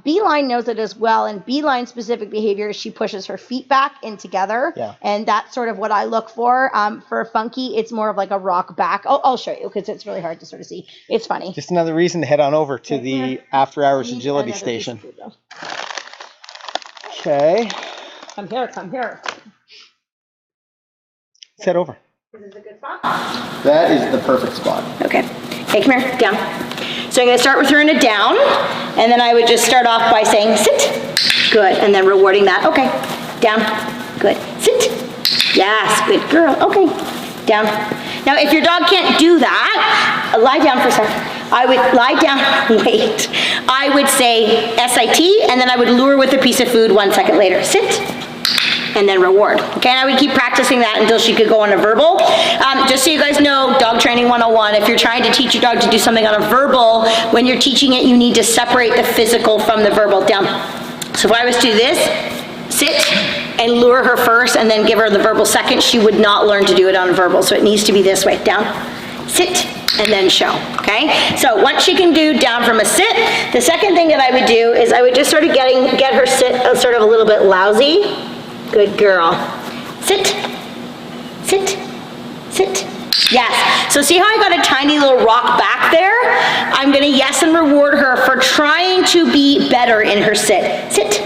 Beeline knows it as well. And Beeline specific behavior is she pushes her feet back and together. Yeah. And that's sort of what I look for. For Funky, it's more of like a rock back. I'll show you, because it's really hard to sort of see. It's funny. Just another reason to head on over to the after hours agility station. Okay. Come here. Let's head over. Is this a good spot? That is the perfect spot. Okay, come here, down. So I'm gonna start with her in a down, and then I would just start off by saying sit, good, and then rewarding that, okay, down, good, sit, yes, good girl, okay, down. Now if your dog can't do that, lie down for a second. I would lie down, wait. I would say SIT, and then I would lure with a piece of food 1 second later, sit, and then reward. Okay, and I would keep practicing that until she could go on a verbal. Just so you guys know, dog training 101, if you're trying to teach your dog to do something on a verbal, when you're teaching it, you need to separate the physical from the verbal. Down. So if I was to do this, sit, and lure her first, and then give her the verbal second, she would not learn to do it on a verbal. So it needs to be this way, down, sit, and then show, okay? So once she can do down from a sit, the second thing that I would do is I would just sort of get her sit sort of a little bit lousy. Good girl. Sit, sit, sit. Yes. So see how I got a tiny little rock back there? I'm gonna yes and reward her for trying to be better in her sit. Sit.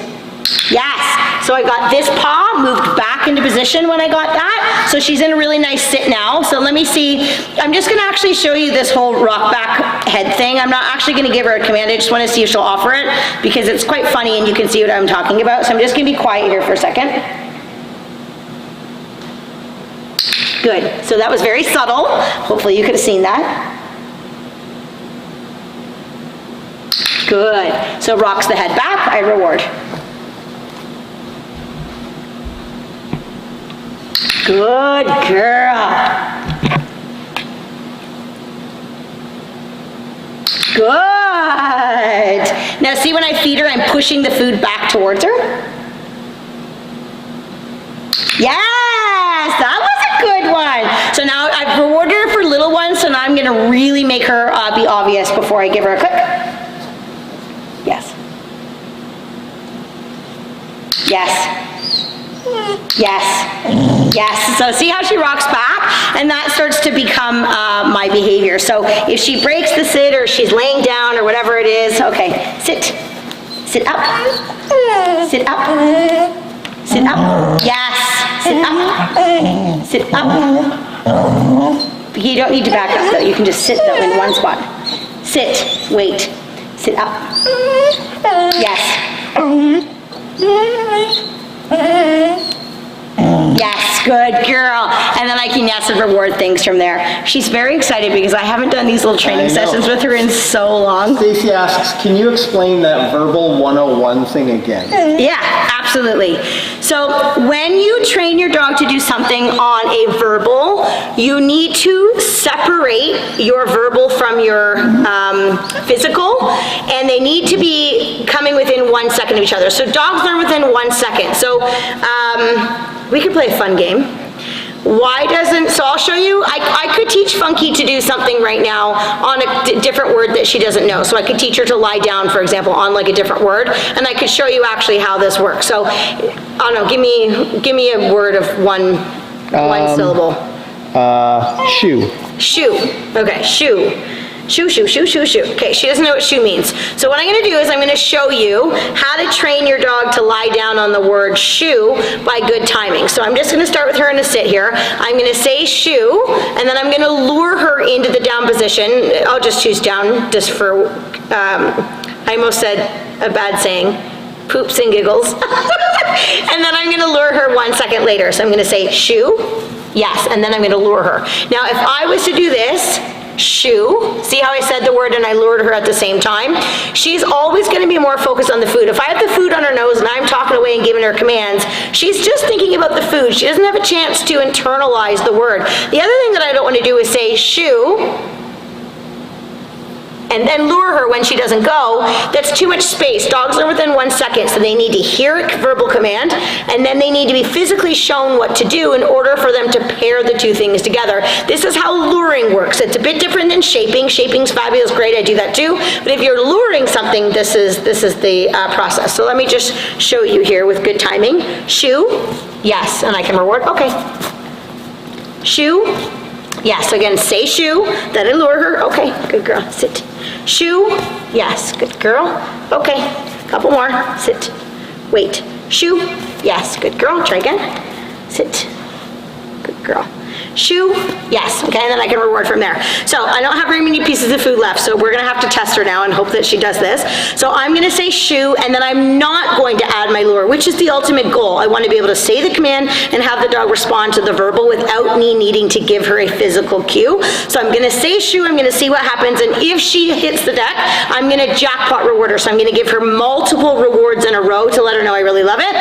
Yes. So I got this paw moved back into position when I got that. So she's in a really nice sit now. So let me see. I'm just gonna actually show you this whole rock back head thing. I'm not actually gonna give her a command. I just wanna see if she'll offer it, because it's quite funny and you can see what I'm talking about. So I'm just gonna be quiet here for a second. Good. So that was very subtle. Hopefully you could have seen that. Good. So rocks the head back, I reward. Good girl. Good. Now see, when I feed her, I'm pushing the food back towards her. Yes, that was a good one. So now I've rewarded her for little ones, so now I'm gonna really make her be obvious before I give her a click. Yes. Yes. Yes. Yes. So see how she rocks back? And that starts to become my behavior. So if she breaks the sit or she's laying down or whatever it is, okay, sit. Sit up. Sit up. Sit up. Yes. Sit up. Sit up. You don't need to back up though. You can just sit though in one spot. Sit. Wait. Sit up. Yes. Yes, good girl. And then I can yes and reward things from there. She's very excited because I haven't done these little training sessions with her in so long. Stacy asks, can you explain that verbal 101 thing again? Yeah, absolutely. So when you train your dog to do something on a verbal, you need to separate your verbal from your physical, and they need to be coming within 1 second of each other. So dogs learn within 1 second. So we could play a fun game. So I'll show you, I could teach Funky to do something right now on a different word that she doesn't know. So I could teach her to lie down, for example, on like a different word, and I could show you actually how this works. So, I don't know, give me a word of one syllable. Shoe. Shoe. Okay, shoe. Shoe, shoe, shoe, shoe, shoe. Okay, she doesn't know what shoe means. So what I'm gonna do is I'm gonna show you how to train your dog to lie down on the word shoe by good timing. So I'm just gonna start with her in a sit here. I'm gonna say shoe, and then I'm gonna lure her into the down position. I'll just choose down just for, I almost said a bad saying, poops and giggles. And then I'm gonna lure her 1 second later. So I'm gonna say shoe, yes, and then I'm gonna lure her. Now if I was to do this, shoe, see how I said the word and I lured her at the same time? She's always going to be more focused on the food. If I have the food on her nose and I'm talking away and giving her commands, she's just thinking about the food. She doesn't have a chance to internalize the word. The other thing that I don't want to do is say shoe and then lure her when she doesn't go. That's too much space. Dogs learn within 1 second, so they need to hear a verbal command, and then they need to be physically shown what to do in order for them to pair the two things together. This is how luring works. It's a bit different than shaping. Shaping's fabulous, great, I do that too. But if you're luring something, this is the process. So let me just show you here with good timing. Shoe, yes, and I can reward, okay. Shoe, yes, again, say shoe, then I lure her, okay, good girl, sit. Shoe, yes, good girl, okay, couple more, sit, wait, shoe, yes, good girl, try again, sit, good girl. Shoe, yes, okay, and then I can reward from there. So I don't have very many pieces of food left, so we're gonna have to test her now and hope that she does this. So I'm gonna say shoe, and then I'm not going to add my lure, which is the ultimate goal. I wanna be able to say the command and have the dog respond to the verbal without me needing to give her a physical cue. So I'm gonna say shoe, I'm gonna see what happens, and if she hits the deck, I'm gonna jackpot reward her. So I'm gonna give her multiple rewards in a row to let her know I really love it.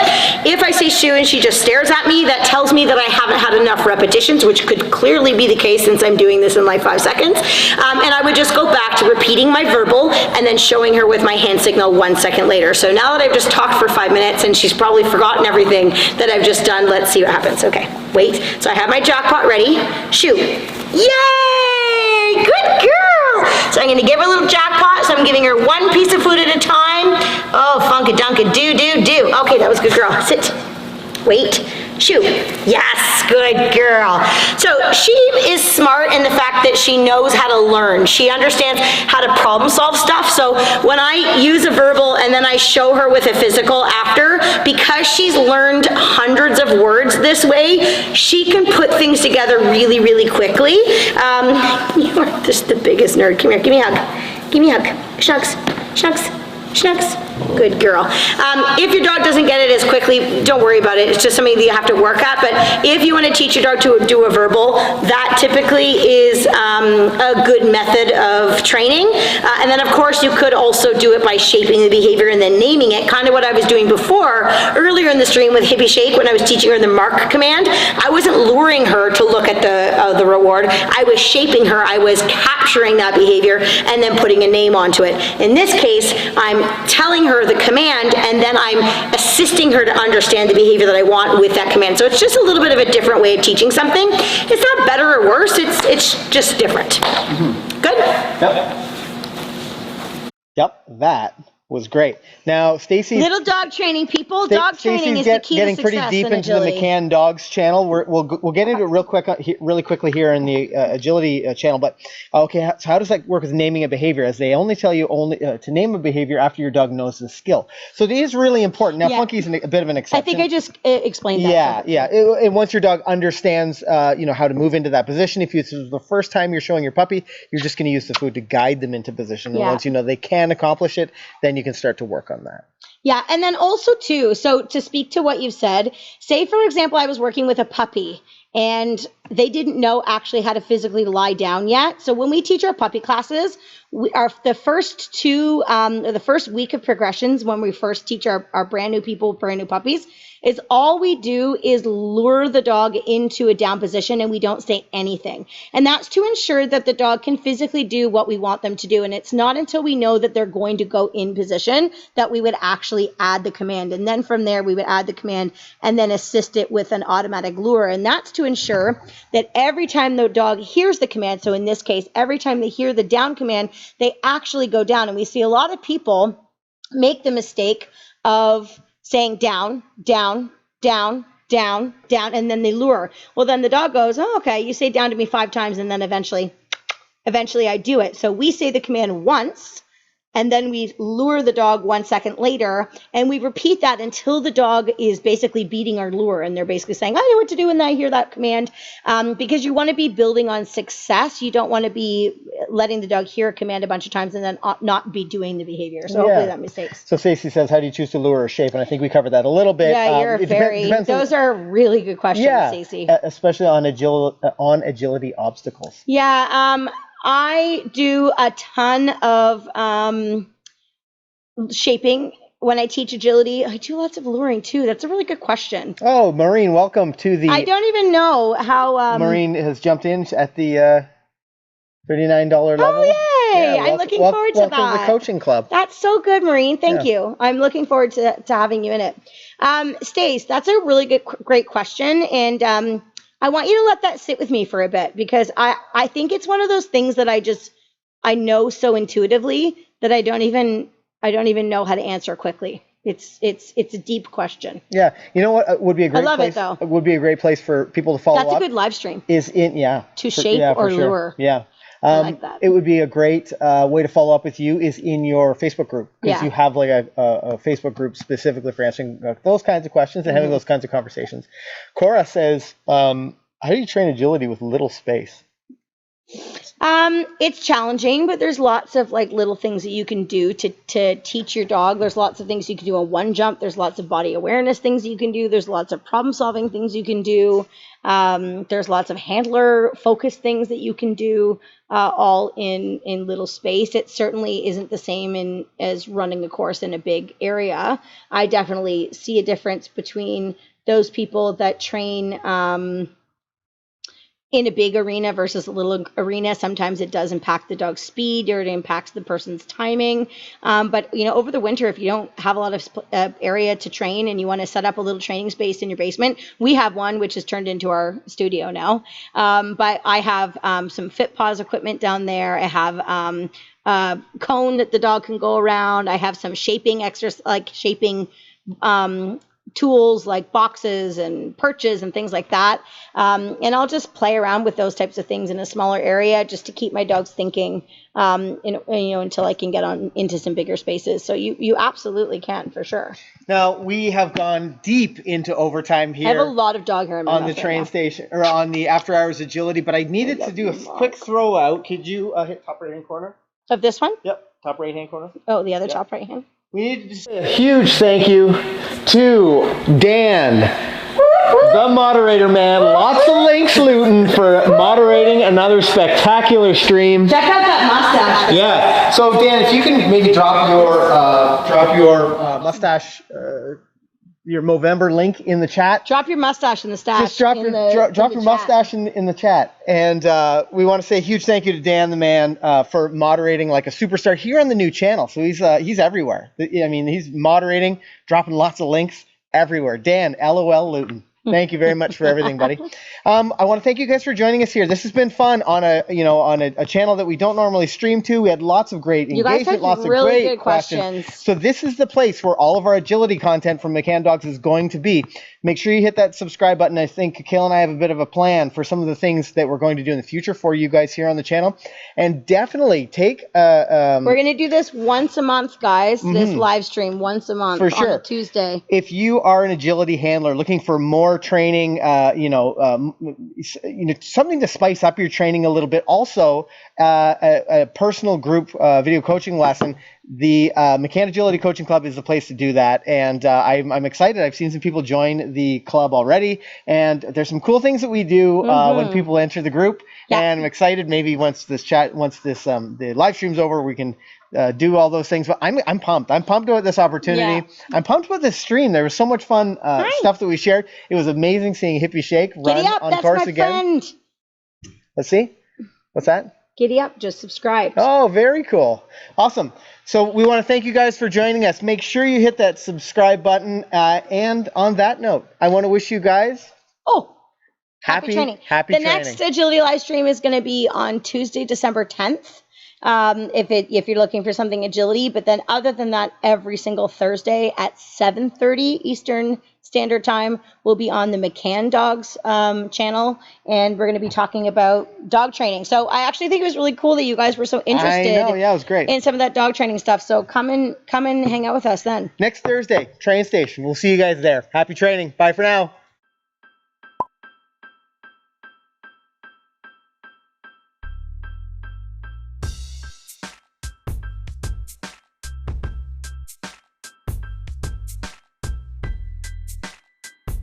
If I say shoe and she just stares at me, that tells me that I haven't had enough repetitions, which could clearly be the case since I'm doing this in like 5 seconds. And I would just go back to repeating my verbal and then showing her with my hand signal 1 second later. So now that I've just talked for 5 minutes and she's probably forgotten everything that I've just done, let's see what happens. Okay, wait. So I have my jackpot ready. Shoot. Yay! Good girl! So I'm gonna give her a little jackpot. So I'm giving her 1 piece of food at a time. Oh, funka-dunka, do. Okay, that was good girl. Sit. Wait. Shoot. Yes, good girl. So she is smart in the fact that she knows how to learn. She understands how to problem solve stuff. So when I use a verbal and then I show her with a physical after, because she's learned hundreds of words this way, she can put things together really, really quickly. You are just the biggest nerd. Come here, give me a hug. Give me a hug. Shucks, shucks, shucks. Good girl. If your dog doesn't get it as quickly, don't worry about it. It's just something that you have to work at. But if you want to teach your dog to do a verbal, that typically is a good method of training. And then, of course, you could also do it by shaping the behavior and then naming it, kind of what I was doing before, earlier in the stream with Hippie Shake when I was teaching her the mark command. I wasn't luring her to look at the reward. I was shaping her. I was capturing that behavior and then putting a name onto it. In this case, I'm telling her the command and then I'm assisting her to understand the behavior that I want with that command. So it's just a little bit of a different way of teaching something. It's not better or worse, it's just different. Mm-hmm. Good? Yep, that was great. Now, Stacy's Little dog training, people. Dog training is the key to getting pretty success deep in into the agility. McCann Dogs channel. We'll get into it really quickly here in the agility channel. But okay, so how does that work with naming a behavior? As they only tell you to name a behavior after your dog knows the skill. So it is really important. Now, Yeah. Funky's a bit of an exception. I think I just explained that. Yeah. And once your dog understands, how to move into that position, if this is the first time you're showing your puppy, you're just going to use the food to guide them into position. And Yeah. once you know they can accomplish it, then you can start to work on that. Yeah, and then also too, so to speak to what you've said, say for example, I was working with a puppy and they didn't know actually how to physically lie down yet. So when we teach our puppy classes, the first week of progressions, when we first teach our brand new people, brand new puppies, is all we do is lure the dog into a down position and we don't say anything. And that's to ensure that the dog can physically do what we want them to do. And it's not until we know that they're going to go in position that we would actually add the command. And then from there, we would add the command and then assist it with an automatic lure. And that's to ensure that every time the dog hears the command, so in this case, every time they hear the down command, they actually go down. And we see a lot of people make the mistake of saying down, down, down, down, down, and then they lure. Well, then the dog goes, oh, okay, you say down to me 5 times, and then eventually I do it. So we say the command once, and then we lure the dog 1 second later, and we repeat that until the dog is basically beating our lure, and they're basically saying, I know what to do when I hear that command, because you want to be building on success. You don't want to be letting the dog hear a command a bunch of times and then not be doing the behavior. So hopefully that mistakes. So Stacey says, how do you choose to lure or shape? And I think we covered that a little bit. Yeah, those are really good questions, Stacey. Especially on agility obstacles. Yeah, I do a ton of shaping when I teach agility. I do lots of luring too. That's a really good question. Oh, Maureen, welcome to the... I don't even know how... Maureen has jumped in at the $39 level. Oh, yay! Yeah, I'm looking forward to that. Welcome to the coaching club. That's so good, Maureen. Thank you. I'm looking forward to having you in it. Stace, that's a really great question. And I want you to let that sit with me for a bit, because I think it's one of those things that I know so intuitively that I don't even know how to answer quickly. It's a deep question. Yeah, you know what would be a great place? I love it though. It would be a great place for people to follow up. That's a good live stream. To shape or lure. Yeah. I like that. It would be a great way to follow up with you is in your Facebook group, because you have like a Facebook group specifically for answering those kinds of questions and having those kinds of conversations. Cora says, how do you train agility with little space? It's challenging, but there's lots of like little things that you can do to teach your dog. There's lots of things you can do on one jump. There's lots of body awareness things you can do. There's lots of problem solving things you can do. There's lots of handler focused things that you can do, all in little space. It certainly isn't the same as running a course in a big area. I definitely see a difference between those people that train, in a big arena versus a little arena. Sometimes it does impact the dog's speed, or it impacts the person's timing. But over the winter, if you don't have a lot of area to train and you want to set up a little training space in your basement, we have one which is turned into our studio now. But I have some FitPaws equipment down there. I have a cone that the dog can go around. I have some shaping tools like boxes and perches and things like that. And I'll just play around with those types of things in a smaller area just to keep my dogs thinking, until I can get on into some bigger spaces. So you absolutely can, for sure. Now, we have gone deep into overtime here. I have a lot of dog hair in my mouth on the train station, or on the after hours agility, but I needed to do a quick throw out. Could you hit top right hand corner? Of this one? Yep, top right hand corner. Oh, the other top right hand. We need to say a huge thank you to Dan, the moderator man. Lots of links, Luton, for moderating another spectacular stream. Check out that mustache. Yeah. So Dan, if you can maybe drop your mustache, your Movember link in the chat. Drop your mustache in the stash. Just drop your mustache in the chat. And we want to say a huge thank you to Dan, the man, for moderating like a superstar here on the new channel. So he's everywhere. I mean, he's moderating, dropping lots of links everywhere. Dan, LOL Luton. Thank you very much for everything, buddy. I want to thank you guys for joining us here. This has been fun on a channel that we don't normally stream to. We had lots of great You guys engagement, had lots of really great good questions. So this is the place where all of our agility content from McCann Dogs is going to be. Make sure you hit that subscribe button. I think Kayl and I have a bit of a plan for some of the things that we're going to do in the future for you guys here on the channel. And definitely take we're going to do this once a month, guys. This live stream once a month For sure. on Tuesday. If you are an agility handler looking for more training, something to spice up your training a little bit, also a personal group video coaching lesson, the McCann Agility Coaching Club is the place to do that. And I'm excited. I've seen some people join the club already, and there's some cool things that we do when people enter the group. Yeah. And I'm excited. Maybe once the live stream's over, we can do all those things. But I'm pumped. I'm pumped about this opportunity. Yeah. I'm pumped about this stream. There was so much fun stuff that we shared. It was amazing seeing Hippie Shake run Giddy up, on that's course my again. friend. Let's see. What's that? Giddy up, just subscribe. Oh, very cool. Awesome. So we want to thank you guys for joining us. Make sure you hit that subscribe button. And on that note, I want to wish you guys happy training. The next agility live stream is going to be on Tuesday, December 10th. If you're looking for something agility, but then other than that, every single Thursday at 7:30 Eastern Standard Time, we'll be on the McCann Dogs channel, and we're going to be talking about dog training. So I actually think it was really cool that you guys were so interested. I know, yeah, it was great. In some of that dog training stuff. So come and hang out with us then. Next Thursday, train station. We'll see you guys there. Happy training. Bye for now.